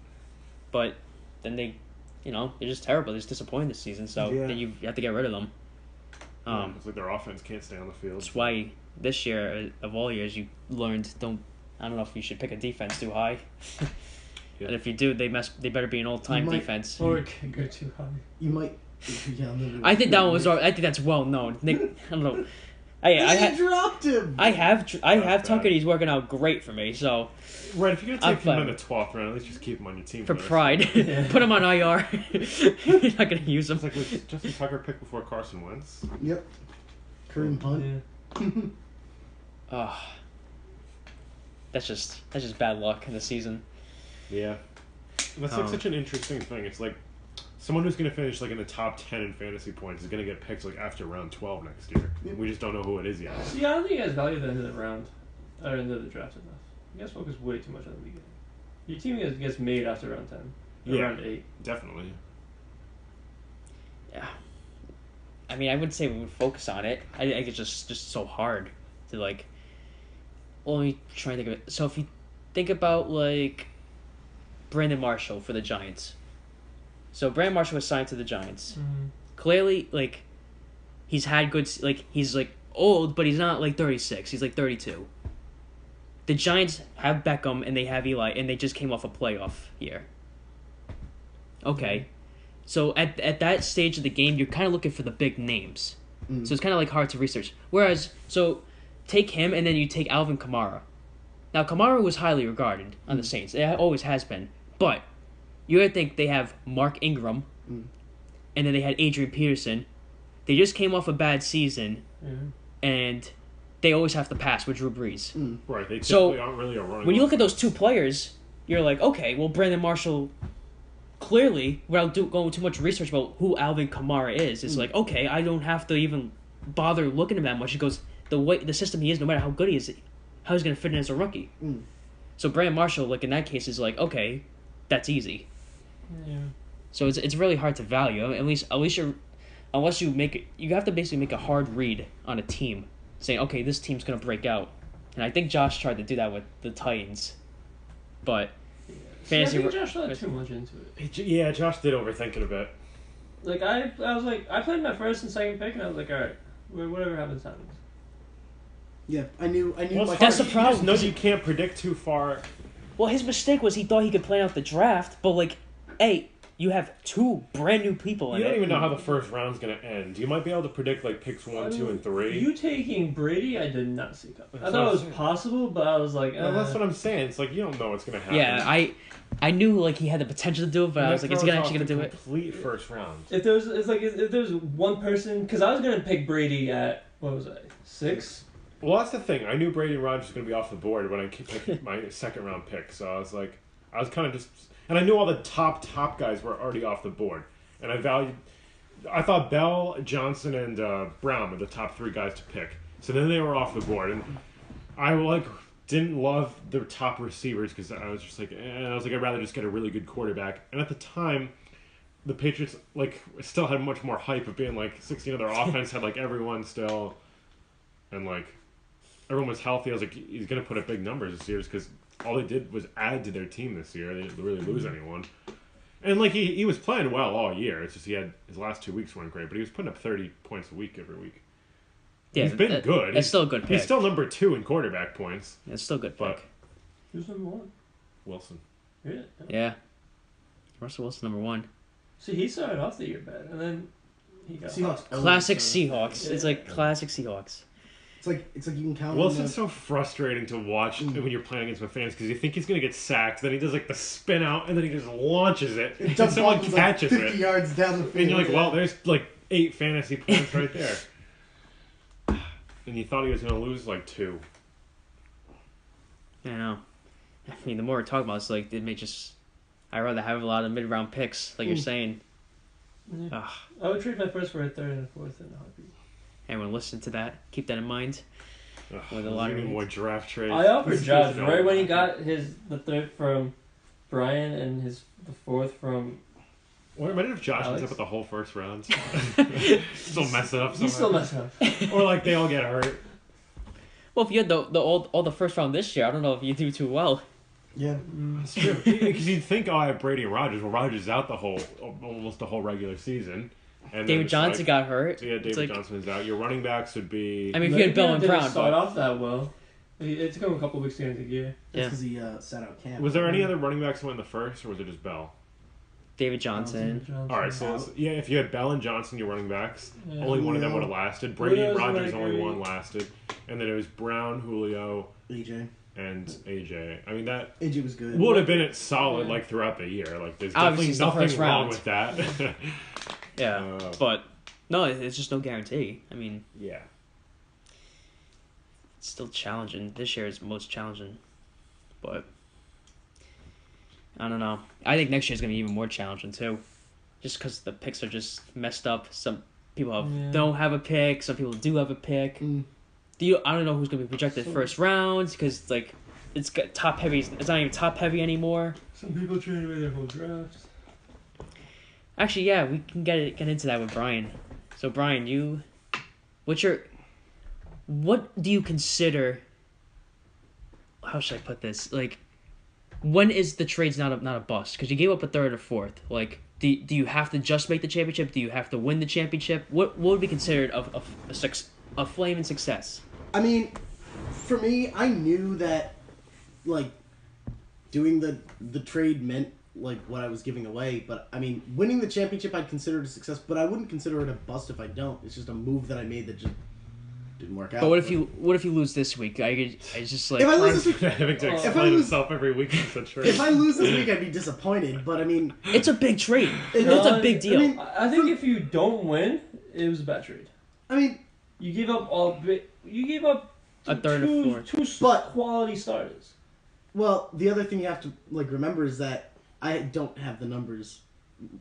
But then they're just terrible. They're just disappointing this season, so Yeah. then you have to get rid of them. It's like their offense can't stay on the field. That's why this year, of all years, you learned I don't know if you should pick a defense too high. Yeah. And if you do, they better be an all-time You might- defense. Or it can go too high. You might. Yeah, I think that one was. I think that's well known. Nick, I don't know. He dropped him. I have bad. Tucker. He's working out great for me. So Right, if you're I'm gonna take him fine. in the 12th round, at least just keep him on your team. for the rest of pride, the year. put him on IR. You're not gonna use him. It's like was Justin Tucker picked before Carson Wentz. Yep. Kareem Hunt. Yeah. Oh, that's just bad luck in the season. Yeah. And that's like Um, such an interesting thing. It's like someone who's going to finish like in the top 10 in fantasy points is going to get picked like after round 12 next year. Yep. We just don't know who it is yet. See, I don't think you guys value the end of the round or end of the draft enough. You guys focus way too much on the beginning. Your team gets made after round 10, or Yeah. round 8. Definitely. Yeah. I mean, I wouldn't say we would focus on it. I think it's just so hard to like. Well, let me try and think of it. So if you think about like Brandon Marshall for the Giants. So Brandon Marshall was signed to the Giants. Mm-hmm. Clearly, like he's had good. Like he's like old, but he's not like 36. He's like 32. The Giants have Beckham and they have Eli, and they just came off a playoff year. Okay. So at that stage of the game, you're kind of looking for the big names. Mm. So it's kind of like hard to research. Whereas, so take him and then you take Alvin Kamara. Now, Kamara was highly regarded on the Saints. It always has been. But you gotta think they have Mark Ingram, and then they had Adrian Peterson. They just came off a bad season, and they always have to pass with Drew Brees. Right. They So, typically aren't really a running. When you look at those two players, you're like, okay, well, Brandon Marshall, clearly, without going too much research about who Alvin Kamara is like, okay, I don't have to even bother looking at him that much. It goes, the system he is, no matter how good he is, how he's going to fit in as a rookie. So Brandon Marshall, like in that case, is like, okay, that's easy. Yeah. So it's really hard to value. At least unless you make it, you have to basically make a hard read on a team, saying, okay, this team's going to break out. And I think Josh tried to do that with the Titans, but fantasy. I think Josh let too much into it. Yeah, Josh did overthink it a bit. Like I was like, I played my first and second pick, and I was like, all right, whatever happens, happens. Yeah, I knew. Well, my That's the you problem. just know you can't predict too far. Well, his mistake was he thought he could plan out the draft, but like, hey, you have two brand new people in You don't it. even know how the first round's going to end. You might be able to predict like picks 1, 2, and 3. You taking Brady, I did not see coming. I That's thought what it was I'm saying. possible, but I was like, Well, that's what I'm saying. It's like you don't know what's going to happen. Yeah, I knew like he had the potential to do it, but And I that was like, is he throws actually off gonna the do it? Complete first round. if there's one person, because I was gonna pick Brady at what was I 6? Well, that's the thing. I knew Brady and Rodgers was going to be off the board when I picked my second round pick. So I was kind of just, and I knew all the top guys were already off the board, and I thought Bell, Johnson, and Brown were the top 3 guys to pick. So then they were off the board, and I didn't love the top receivers because I was just like, I'd rather just get a really good quarterback. And at the time, the Patriots still had much more hype of being 16 of their offense had everyone still, and everyone was healthy. I was like, he's gonna put up big numbers this year because all they did was add to their team this year. They didn't really lose anyone. And he was playing well all year. It's just he had his last 2 weeks weren't great, but he was putting up 30 points a week every week. Yeah, He's been good. It's still a good pick. He's still number 2 in quarterback points. It's still a good But- pick. Who's number 1? Wilson. Yeah. Yeah. Russell Wilson number 1. See, he started off the year bad, and then he got Seahawks. hot. Classic always, Seahawks. Yeah. It's like classic Seahawks. It's like you can count. Wilson's so frustrating to watch when you're playing against my fans because you think he's gonna get sacked, then he does the spin out, and then he just launches it, and jumps someone off catches 50 it, yards down the field. and you're like, well, there's 8 fantasy points right there. And you thought he was gonna lose 2. I know. I mean, the more we're talking about, it's like it may just. I'd rather have a lot of mid-round picks, like you're saying. Yeah. Ugh. I would trade my first for a third and a fourth in a heartbeat. Anyone listen to that? Keep that in mind. Ugh, With a there's lot of even reads. more draft trades. I offered This is Josh no- right when he got the third from Brian and the fourth from. Or imagine if Josh ends Alex? up with the whole first round. Still mess it up. He's still somehow. messing up. Or they all get hurt. Well, if you had all the first round this year, I don't know if you do too well. Yeah. It's true. Because you'd think, I have Brady and Rodgers. Well, Rodgers is out almost the whole regular season. And then David it's Johnson got hurt. So yeah, It's David like- Johnson is out. Your running backs would be. I mean, if you had Bell and didn't Brown, start but off that well. It took him a couple weeks to get into gear. That's Yeah. because he sat out camp. Was there any other running backs who went in the first, or was it just Bell? David Johnson. Johnson. All right, so yeah, if you had Bell and Johnson, your running backs, Yeah. only one of them would Julio. have lasted. Brady and Julio's Rodgers, only great. one lasted, and then it was Brown, Julio, AJ? and AJ. I mean, that AJ was good. would have been it solid Yeah. throughout the year. There's Obviously, definitely it's the nothing first wrong round. with that. Yeah, but no, it's just no guarantee. I mean, Yeah. it's still challenging. This year is most challenging, but I don't know. I think next year is gonna be even more challenging too. just because the picks are just messed up. Some people Yeah. don't have a pick. Some people do have a pick. Mm. I don't know who's gonna be projected first rounds because like it's got top heavy. It's not even top heavy anymore. Some people trade away their whole draft. Actually, yeah, we can get into that with Brian. So Brian, what do you consider? How should I put this? Like, when is the trade's not a bust? Because you gave up a third or fourth. Like, do you have to just make the championship? Do you have to win the championship? What would be considered a flaming success? I mean, for me, I knew that, like, doing the trade meant, like, what I was giving away. But, I mean, winning the championship I'd consider it a success, but I wouldn't consider it a bust if I don't. It's just a move that I made that just didn't work out. But what if you lose this week? I just like If I lose Brian's this week, having to if I explain lose- himself every week with the trade. if I lose this week, I'd be disappointed. But, I mean, it's a big trade. It- It's a big deal. I mean, I think if you don't win, it was a bad trade. I mean, You gave up A third or two, fourth. two But- quality starters. well, the other thing you have to, like, remember is that I don't have the numbers,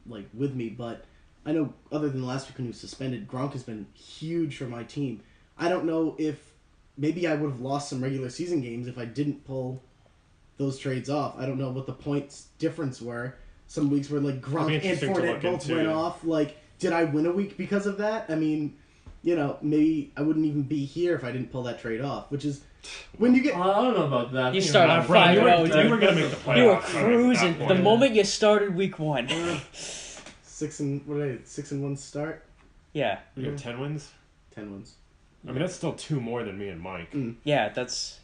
like, with me, but I know other than the last week when he was suspended, Gronk has been huge for my team. I don't know if maybe I would have lost some regular season games if I didn't pull those trades off. I don't know what the points difference were. Some weeks where, like, That'd be Gronk and interesting to Fournette look both into, went yeah. off. Like, did I win a week because of that? I mean, you know, maybe I wouldn't even be here if I didn't pull that trade off, which is when you get... I don't know about that. You know, started I- Brian, you were, 5-0, you were gonna make the playoffs. You were I mean, at that cruising point. the moment you started week 1. 6-1 start, Yeah, You have 10 wins? 10 wins. I mean, that's still 2 more than me and Mike. yeah, that's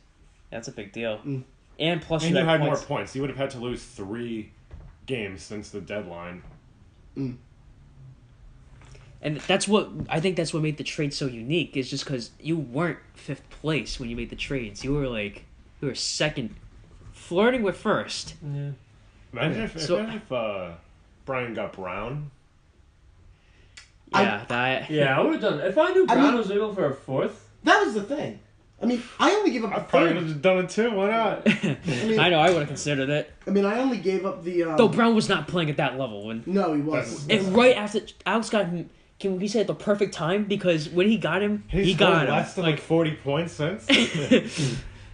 a big deal. Mm. And plus And you you had more points. points. You would have had to lose 3 games since the deadline. And I think that's what made the trade so unique. Is just because you weren't 5th place when you made the trades. You were second, flirting with first. Yeah. Imagine if, So- imagine if Brian got Brown. Yeah, that. Yeah, I would have done. If I knew I Brown mean- was able for a fourth, That was the thing. I mean, I only gave up I the probably would third. have done it too. Why not? I know. I would have considered it. I mean, I only gave up the. Though Brown was not playing at that level when. No, he wasn't. And right after Alex got him, can we say at the perfect time? Because when he got him, He's he got scored him. less than like 40 points since.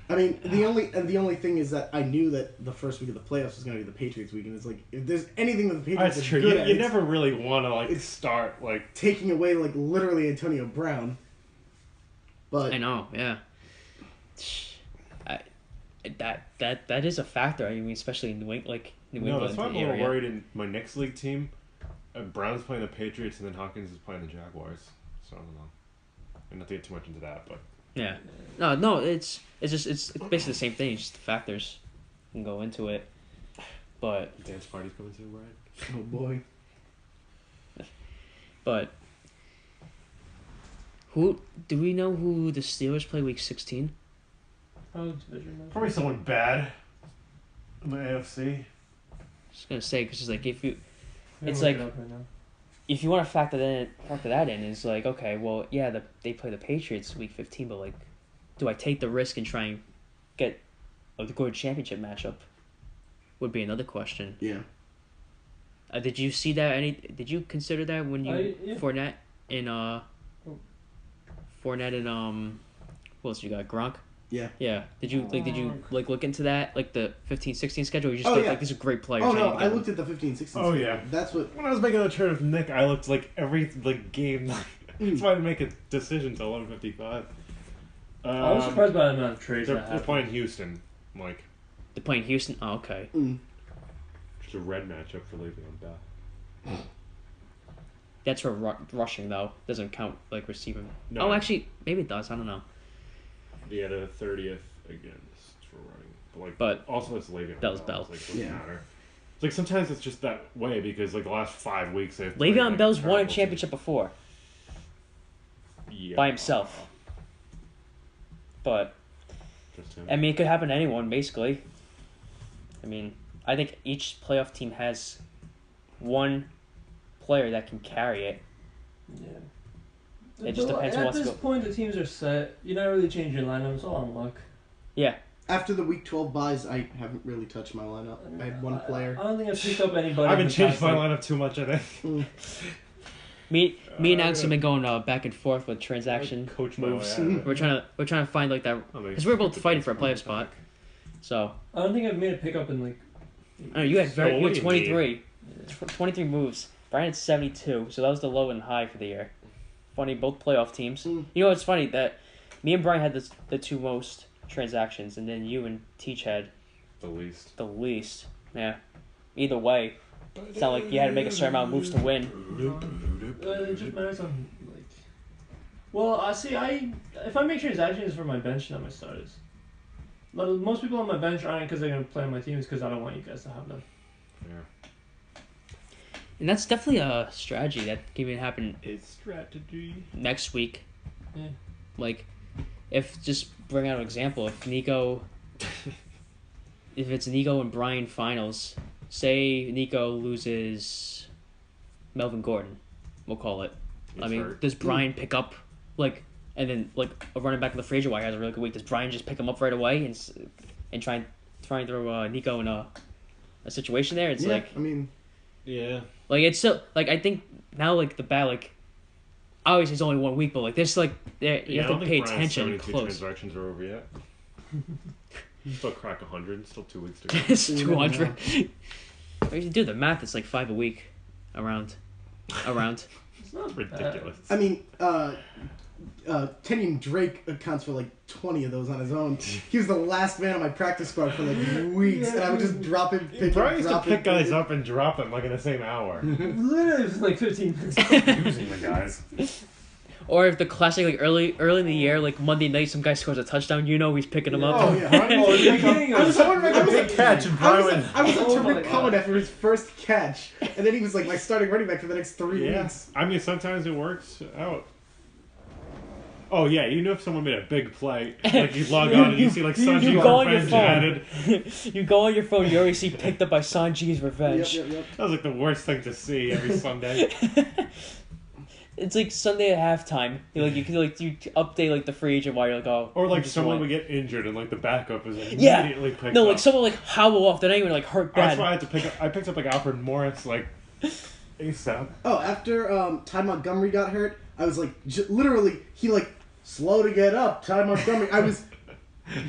I mean, the only thing is that I knew that the first week of the playoffs was going to be the Patriots week, and it's like if there's anything that the Patriots That's are true. good You, at, you it's never really want to like it's- start like. taking away like literally Antonio Brown. But I know. Yeah. That is a factor. I mean, especially in New England, New No, England that's why I'm a little area. worried in my next league team. Brown's playing the Patriots, and then Hawkins is playing the Jaguars. So I don't know. And not to get too much into that, but Yeah. No. It's basically the same thing. It's just the factors can go into it. But dance party's coming soon, Brian. oh boy, who do we know who the Steelers play week 16? probably division. match. Probably someone bad in the AFC. Just gonna say because it's like if you I'm it's gonna like- look it up right now. if you want to factor that in is like okay, well yeah, they play the Patriots week 15, but like, do I take the risk and try and get a good championship matchup? Would be another question. yeah. Did you see that? Did you consider that when you Yeah. Fournette and what else you got? Gronk. Yeah. Yeah. Did you look into that, like the 15-16 schedule? Or you just Oh, thought, yeah. like these are great players. Oh I no, need to I get looked them. at the 15-16. Oh, yeah. That's what. When I was making the trade with Nick, I looked like every like game. That's why I didn't make a decision until 11:55. I was surprised by the amount of trades They're that happened. playing Houston, like They're playing Houston. Oh, okay. just a red matchup for Le'Veon Bell. That's for rushing though. Doesn't count like receiving. No. Oh, actually, maybe it does. I don't know. Yeah, the 30th against for running, But also it's Le'Veon Bell's Bell. Bell. It's, like, doesn't Yeah. matter. It's like sometimes it's just that way because like the last 5 weeks they've Le'Veon played, like, Bell's won a terrible championship before teams. Yeah. by himself. But Just him. I mean, it could happen to anyone basically. I mean, I think each playoff team has one player that can carry it. Yeah. It just depends who At wants to this go. point, the teams are set. You're not really changing your lineup. It's all on luck. Yeah, After the week 12 buys, I haven't really touched my lineup. I had one player. I don't think I've picked up anybody. I haven't in the changed past, my like- lineup too much, I think. Me and Alex have been going back and forth with transaction Coach my way moves. out of it. We're trying to find like that I mean, because we're both fighting for a playoff spot. So I don't think I've made a pickup in like. I don't know, you had So what do you 23, 23 moves. Brian had 72, so that was the low and high for the year. Funny, both playoff teams. Mm. You know what's funny that me and Brian had the two most transactions, and then you and Teach had The least. the least. Yeah. Either way, it's not like you had to make a certain amount of moves to win. It just matters on like. Well, if I make transactions for my bench, not my starters. But most people on my bench aren't because they're gonna play on my teams because I don't want you guys to have them. Yeah. And that's definitely a strategy that can even happen It's strategy. next week. Yeah. Like, if just bring out an example, if it's Nico and Brian finals, say Nico loses Melvin Gordon, we'll call it. I mean, hurt. does Brian pick up, like, and then, like, a running back in the Frazier wire has a really good week, does Brian just pick him up right away and try and throw Nico in a situation there? It's Yeah, like, I mean, Yeah. like, it's still, like, I think now, like, the bat, like, obviously it's only 1 week, but, like, there's, like, you have to pay attention close. Transactions are over yet. Still crack 100. Still 2 weeks to go. It's You never 200. If you do the math, it's like 5 a week. Around. It's not Ridiculous. I mean, Kenyon Drake accounts for like 20 of those on his own. He was the last man on my practice squad for like weeks, and I would just drop him, pick Brian him, used to drop pick him. guys up and drop them like in the same hour. Literally, it was like 15 minutes. Using the guys. Or if the classic, like, early in the year, like, Monday night, some guy scores a touchdown, you know he's picking him up. Oh, yeah. Brian Oh, used you're to pick up- kidding I was us. someone make a catch and I Brian was, went. I was Oh to my Rick God. Cohen after his first catch, and then he was like my starting running back for the next 3 Yeah. weeks. I mean, sometimes it works out. Oh yeah, you know if someone made a big play, like you log on and you see like Sanji you go on your Revenge phone. added. You go on your phone, you already see picked up by Sanji's Revenge. Yep. That was like the worst thing to see every Sunday. It's like Sunday at halftime. You can update like the free agent while you're like, oh. Or like just someone won. would get injured and like the backup is Yeah. immediately picked No, up. like someone like hobble off. They're not even like hurt That's bad. why I had to pick up. I picked up like Alfred Morris like ASAP. Oh, after Ty Montgomery got hurt, I was like, literally, he like slow to get up. Ty Montgomery. I was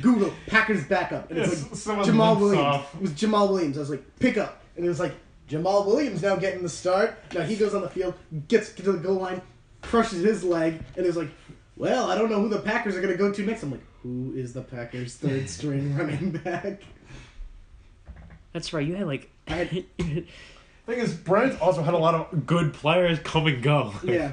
Google Packers backup, and it's Yes, like someone Jamal limps Williams. off. It was Jamal Williams. I was like, pick up, and it was like Jamal Williams now getting the start. Now he goes on the field, gets to the goal line, crushes his leg, and it was like, well, I don't know who the Packers are gonna go to next. I'm like, who is the Packers' third string running back? That's right. You had like. I had Thing is, Brian's also had a lot of good players come and go. yeah.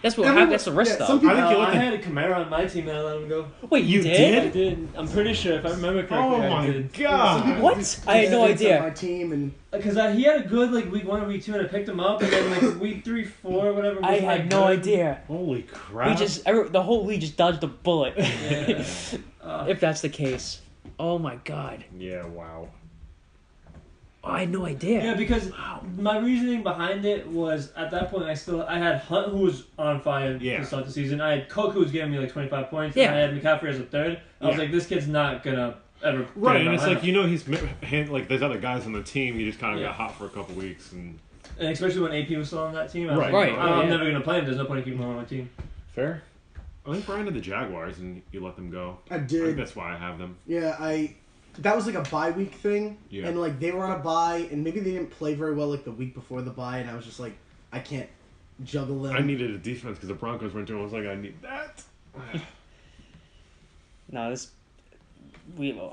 That's what Everyone- happened. That's the risk, yeah, though. some people- I think you I look at. had a Camaro on my team and I let him go. Wait, you You did? I did. I'm pretty sure, if I remember correctly, Oh I my did. Some god! people What? just I had no evidence idea. on my team, and Because he had a good like week 1 or week 2 and I picked him up and then like week 3, 4, whatever. I wasn't that had no good. idea. Holy crap! The whole league just dodged a bullet. Yeah. If that's the case. Oh my god. Yeah, wow. Oh, I had no idea. Yeah, because my reasoning behind it was at that point I had Hunt who was on fire Yeah. to start the season. I had Cook who was giving me like 25 points. Yeah. And I had McCaffrey as a third. I was Yeah. like, this kid's not gonna ever. Right, get in and my it's like lineup. you know like there's other guys on the team. He just kind of Yeah. got hot for a couple weeks and And especially when AP was still on that team. I was Right. like, Right. I'm Yeah. never gonna play him. There's no point in keeping him on my team. fair. I think Brian had the Jaguars and you let them go. I I think did. that's why I have them. Yeah, that was like a bye week thing, Yeah. and like they were on a bye, and maybe they didn't play very well like the week before the bye, and I was just like, I can't juggle them. I needed a defense because the Broncos weren't doing. I was like, I need that. No,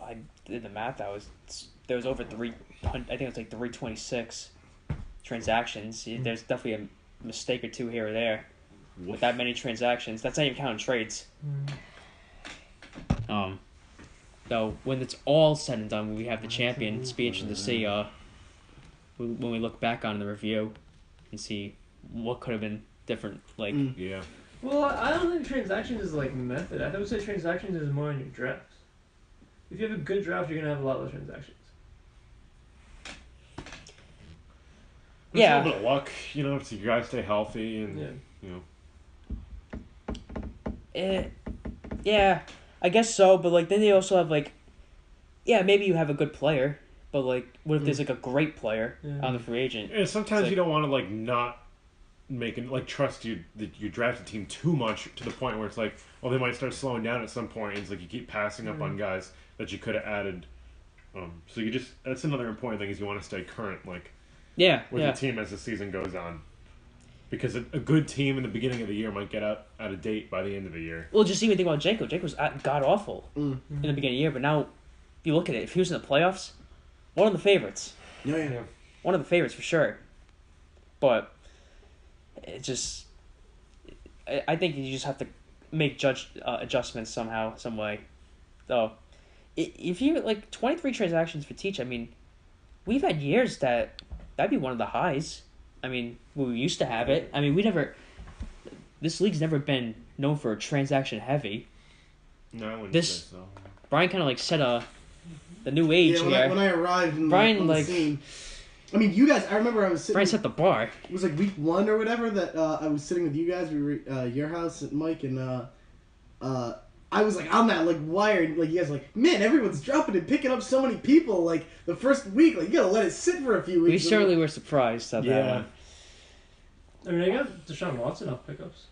I did the math. There was over 300. I think it was like 326 transactions. There's definitely a mistake or two here or there with that many transactions. That's not even counting trades. Though when it's all said and done, we have the champion. It's be interesting to see when we look back on the review and see what could have been different. Like Yeah. Well, I don't think transactions is like method. I would say transactions is more in your drafts. If you have a good draft, you're gonna have a lot of transactions. It's Yeah. a little bit of luck, you know, if you guys stay healthy and Yeah. you know. yeah, I guess so. But like then they also have like yeah, maybe you have a good player, but like, what if there's like a great player Yeah. on the free agent? And sometimes It's you don't want to like not trust you that you draft a team too much to the point where it's like, well, they might start slowing down at some point. And it's like you keep passing up on guys that you could have added. So you just that's another important thing is you want to stay current, like Yeah, with yeah. the team as the season goes on, because a good team in the beginning of the year might get out of date by the end of the year. Well, just even think about Janko. Janko was god awful in the beginning of the year, but now, if you look at it, if he was in the playoffs, one of the favorites. Yeah. One of the favorites for sure. But it just, I think you just have to make adjustments somehow, some way. So, if you like 23 transactions for Teach, I mean, we've had years that'd be one of the highs. I mean, we used to have it. I mean, this league's never been known for transaction heavy. No, I wouldn't This- say so. Brian kind of like set the new age Yeah, here. when I arrived on Brian, the like- scene. I mean, you guys. I remember I was sitting. Brian set the bar. It was like week 1 or whatever that I was sitting with you guys. We were at your house, Mike, and I was like on that like wire, and like you guys were like, man, everyone's dropping and picking up so many people. Like the first week, like you gotta let it sit for a few We weeks. certainly were surprised at that Yeah. one. I mean, I got Deshaun Watson off pickups.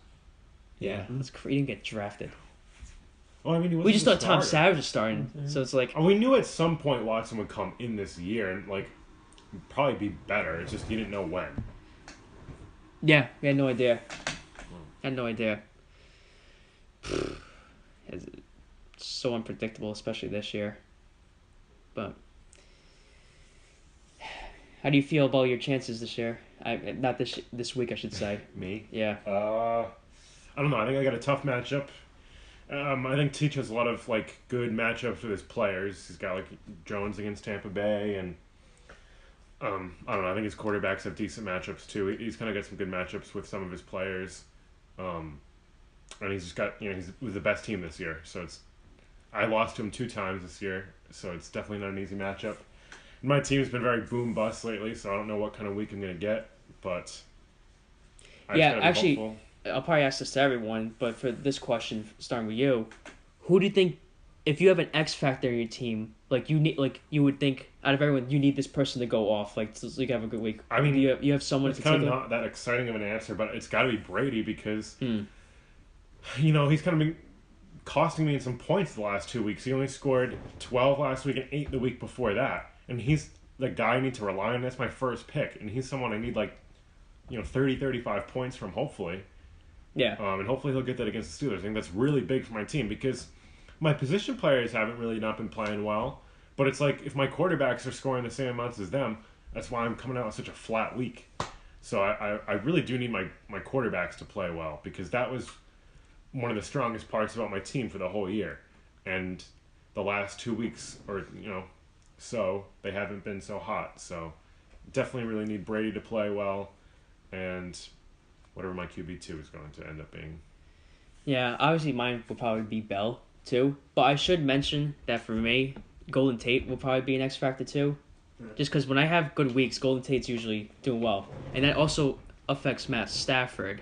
Yeah, he didn't get drafted. Well, I mean, he We just thought wasn't Tom the starter. Savage was starting, so it's like, And we knew at some point Watson would come in this year and like probably be better. It's just you didn't know when. yeah, we had no idea. Had no idea. It's so unpredictable, especially this year. But how do you feel about your chances this year? Not this week, I should say. Me? Yeah. I don't know. I think I got a tough matchup. I think Teach has a lot of like good matchups with his players. He's got like Jones against Tampa Bay, and I don't know. I think his quarterbacks have decent matchups too. He's kind of got some good matchups with some of his players, and he's just got he's with the best team this year. So I lost to him 2 times this year, so it's definitely not an easy matchup. And my team's been very boom bust lately, so I don't know what kind of week I'm gonna get, but I Yeah, just gotta be actually, hopeful. I'll probably ask this to everyone, but for this question, starting with you, who do you think, if you have an X factor in your team, like you would think out of everyone, you need this person to go off, like so you can have a good week. I mean, you have someone It's to kind take of it? not that exciting of an answer, but it's got to be Brady because, Hmm. he's kind of been costing me in some points the last 2 weeks. He only scored 12 last week and 8 the week before that. And he's the guy I need to rely on. That's my first pick. And he's someone I need 30, 35 points from, hopefully. Yeah. And hopefully he'll get that against the Steelers. I think that's really big for my team because my position players haven't really not been playing well. But it's like if my quarterbacks are scoring the same amounts as them, that's why I'm coming out with such a flat week. So I really do need my quarterbacks to play well because that was one of the strongest parts about my team for the whole year. And the last 2 weeks, so they haven't been so hot. So definitely really need Brady to play well and whatever my QB2 is going to end up being. Yeah, obviously mine will probably be Bell, too. But I should mention that for me, Golden Tate will probably be an X factor, too. Just because when I have good weeks, Golden Tate's usually doing well. And that also affects Matt Stafford.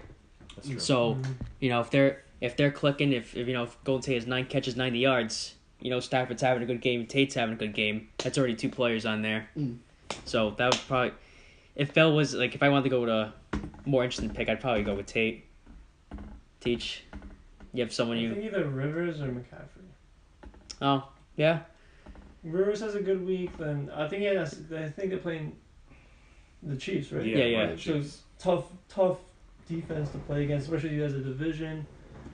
That's true. So, if they're clicking, if Golden Tate has 9 catches, 90 yards, Stafford's having a good game, Tate's having a good game, that's already 2 players on there. So that would probably, if Bell was, if I wanted to go with a more interesting pick, I'd probably go with Tate. Teach. You have someone I think either Rivers or McCaffrey. Oh, yeah. Rivers has a good week, then I think I think they're playing the Chiefs, right? Yeah. the So Chiefs. tough defense to play against, especially as a division.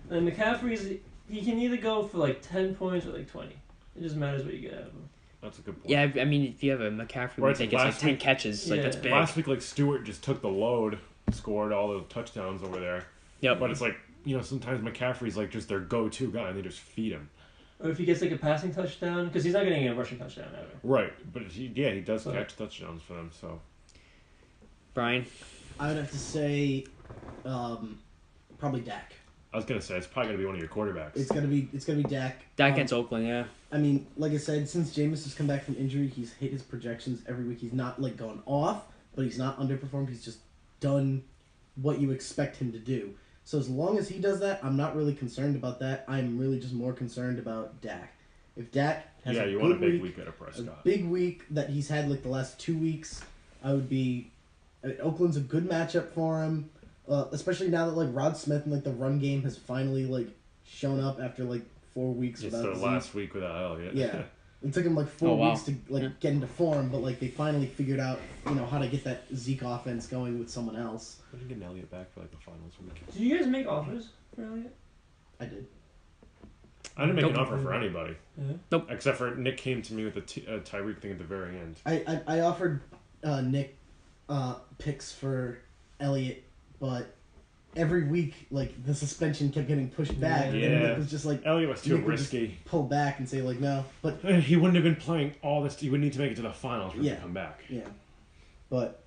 And McCaffrey's he can either go for 10 points or 20. It just matters what you get out of him. That's a good point. Yeah, I mean, if you have a McCaffrey, Right, I think it's last 10 week- catches. That's Yeah. big. Last week, Stewart just took the load, scored all the touchdowns over there. Yep. But it's sometimes McCaffrey's just their go-to guy, and they just feed him. Or if he gets a passing touchdown, because he's not getting a rushing touchdown ever. Right, but he does So- catch touchdowns for them. So Brian? I would have to say, probably Dak. I was gonna say it's probably gonna be one of your quarterbacks. It's gonna be Dak. Dak against Oakland, yeah. I mean, like I said, since Jameis has come back from injury, he's hit his projections every week. He's not going off, but he's not underperformed. He's just done what you expect him to do. So as long as he does that, I'm not really concerned about that. I'm really just more concerned about Dak. If Dak has Yeah, a you good want a big week, week out of a Prescott. big week that he's had like the last 2 weeks, I would be. Oakland's a good matchup for him, especially now that like Rod Smith and like the run game has finally like shown up after like 4 weeks It's without the Zeke. last week without Elliott. Yeah. It took him like 4 Oh, wow. weeks to like get into form, but like they finally figured out how to get that Zeke offense going with someone else. When did you get Elliott back for like the finals week? Did you guys make offers for Elliott? I did. I didn't make an Nope. offer for anybody. Yeah. Nope. Except for Nick came to me with the Tyreek thing at the very end. I offered Nick picks for Elliott, but every week like the suspension kept getting pushed back, and Yeah. Nick was just like Elliott was too Nick would just risky. pull back and say like no, but He wouldn't have been playing all this. He would need to make it to the finals for him Yeah. to come back. yeah, but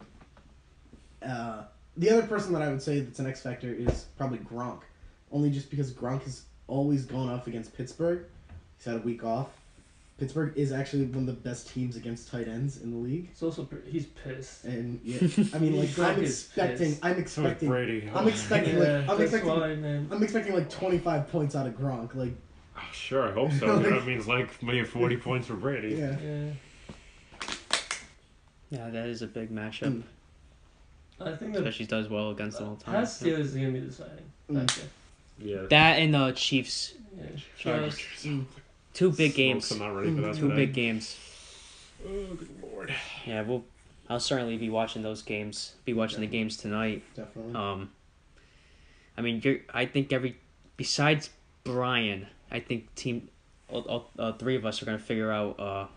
the other person that I would say that's an X factor is probably Gronk, only just because Gronk has always gone off against Pittsburgh. He's had a week off. Pittsburgh is actually one of the best teams against tight ends in the league. It's also he's pissed. And yeah, I mean, like Gronk I'm is expecting, pissed. I'm So is expecting, Brady. I'm expecting, like, I'm that's expecting, why, man. I'm expecting like 25 points out of Gronk. Like, Oh, sure, I hope so. That means like maybe 40 points for Brady. yeah, Yeah. Yeah, that is a big matchup. I think that Especially does well against them all the time. Pats Steelers is gonna be deciding. Matchup. Yeah. That and the Chiefs. Yeah. Chargers. Two big games. I'm not ready for that Two today. big games. Oh, good lord. Yeah, I'll certainly be watching those games. Be watching the games tonight. definitely. I mean, I think besides Brian, I think all three of us are gonna figure out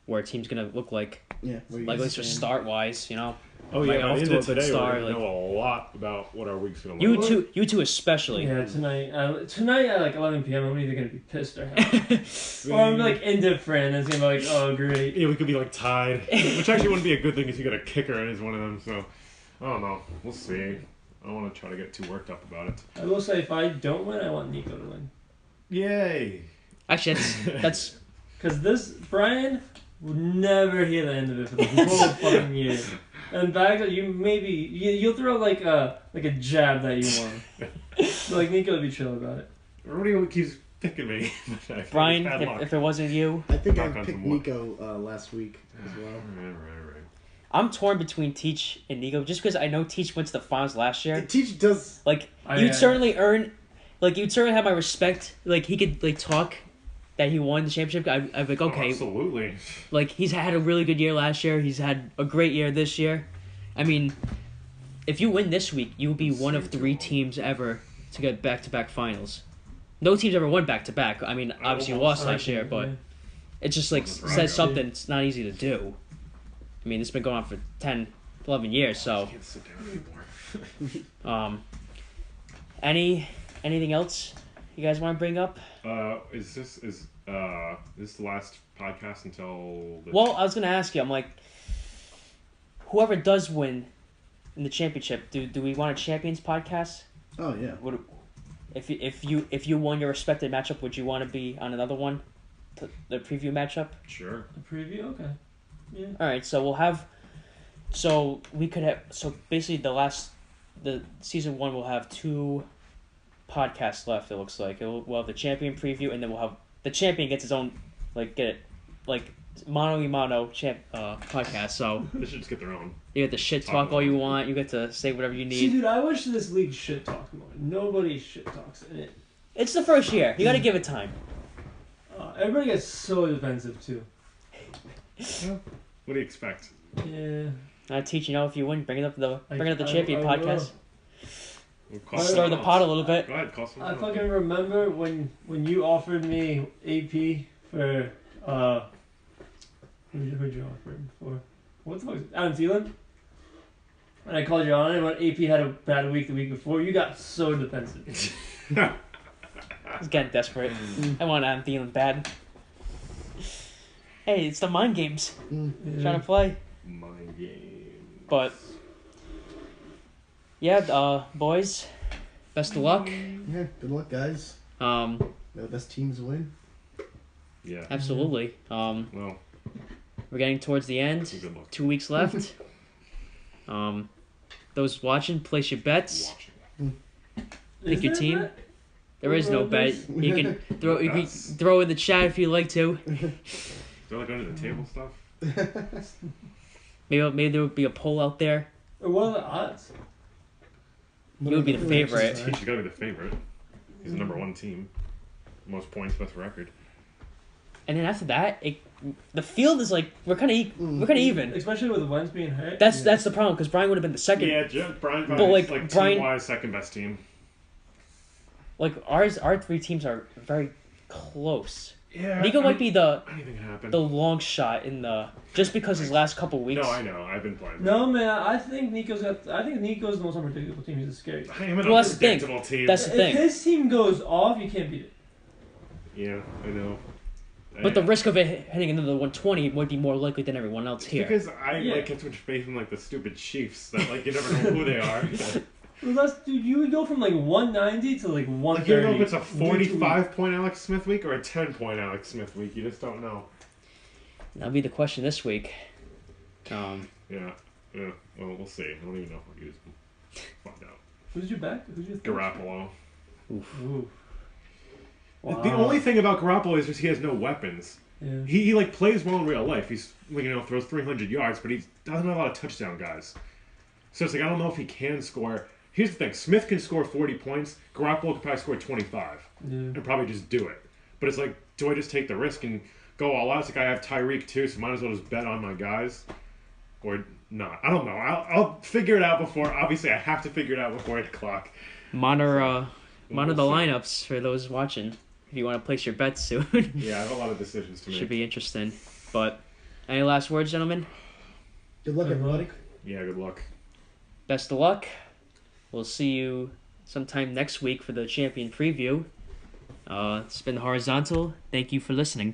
where a team's gonna look like. Yeah, where you Like at guys least for stand. start wise, Oh Like, yeah, off by the to end a of good today, start, we're gonna like- know a lot about what our week's gonna look you two especially. Yeah, tonight at like 11 p.m. I'm either gonna be pissed or happy, or I'm like indifferent. It's gonna be like, oh great. Yeah, we could be like tied, which actually wouldn't be a good thing because you got a kicker and he's one of them. So I don't know. We'll see. I don't want to try to get too worked up about it. I will say, if I don't win, I want Nico to win. Yay! Actually, that's Because this, Brian would never hear the end of it for the whole fucking year. And back, you'll throw like a jab that you won. So like Nico would be chill about it. Everybody keeps picking me. Brian. Bad luck. If it wasn't you, I think I Knock on picked some wood. Nico last week as well. Right. I'm torn between Teach and Nico just because I know Teach went to the finals last year. Teach does. Like I- you'd certainly have my respect. Like he could like talk that he won the championship. I'd be like, okay, Oh, absolutely. like he's had a really good year last year. He's had a great year this year. I mean, if you win this week, you will be one of 3 teams ever to get back-to-back finals. No team's ever won back-to-back. I mean, obviously you lost last year, but it just like says something. It's not easy to do. I mean, it's been going on for 10, 11 years, so I can't sit down anymore. anything else you guys want to bring up? Is this the last podcast until? Well, I was gonna ask you. I'm like, whoever does win in the championship, do we want a champions podcast? Oh yeah. If you won your respected matchup, would you want to be on another one, the preview matchup? Sure. The preview, okay. Yeah. All right, so we'll have. So we could have. So basically, the season 1 will have 2 podcasts left. It looks like we'll have the champion preview, and then we'll have the champion gets his own mano y mano podcast. So They should just get their own. you get to shit talk all you want. You get to say whatever you See, need. dude, I wish this league shit talked more. Nobody shit talks in it. It's the first year. You got to give it time. Everybody gets so defensive too. What do you expect? Yeah. I teach if you win, bring it up the I champion will. podcast. We'll call Stir Stir someone the else. pot a little bit. Go ahead, call someone I else. fucking remember when you offered me AP for who'd you offer him for? What the fuck? Adam Thielen? And I called you on it when AP had a bad week the week before. You got so defensive. He's getting desperate. I want Adam Thielen bad. Hey, it's the mind games. Trying to play. Mind game. But yeah, boys, best of luck. Yeah. Good luck, guys. May May the best teams win. Yeah. absolutely. Well, We're getting towards the end. good luck. 2 weeks left. Those watching, place your bets. Watching. Pick your Is there team. that? There is no bet. You can throw in the chat if you like to. Do I like under the table stuff? Maybe there would be a poll out there. Or what are the odds? He would be the favorite. He's got to be the favorite. He's the number 1 team. Most points, best record. And then after that, the field is like we're kind of even. Especially with Wentz being hurt. That's the problem because Brian would have been the second. Yeah, Brian. But like Brian, team-wise, second best team. Like our 3 teams are very close. Yeah, Nico might be anything can happen. the long shot in the just because his last couple weeks. No, I know. I've been playing. No, man. I think Nico's the most unpredictable team. He's the scary. I am an Well, that's the thing. unpredictable team. That's the thing. If his team goes off, you can't beat it. Yeah, I know. But the risk of it heading into the 120 might be more likely than everyone else here. Because I like have too much faith in like the stupid Chiefs that like you never know who they are. Well, dude, you would go from like 190 to like 130. Like you don't know if it's a 45-point Alex Smith week or a 10-point Alex Smith week. You just don't know. That'll be the question this week. Yeah. Well, we'll see. I don't even know if we're using. Find out. Who's your back? Who's your Garoppolo. Oof. Wow. The only thing about Garoppolo is just he has no weapons. Yeah. He like plays well in real life. He's throws 300 yards, but he doesn't have a lot of touchdown guys. So it's like I don't know if he can score. Here's the thing: Smith can score 40 points. Garoppolo could probably score 25, and probably just do it. But it's like, do I just take the risk and go all out? It's like I have Tyreek too, so might as well just bet on my guys, or not. I don't know. I'll figure it out before. Obviously, I have to figure it out before 8 o'clock. Monitor the lineups for those watching. If you want to place your bets soon. Yeah, I have a lot of decisions to make. Should be interesting. But any last words, gentlemen? Good luck, everybody. Yeah, good luck. Best of luck. We'll see you sometime next week for the champion preview. It's been Horizontal. Thank you for listening.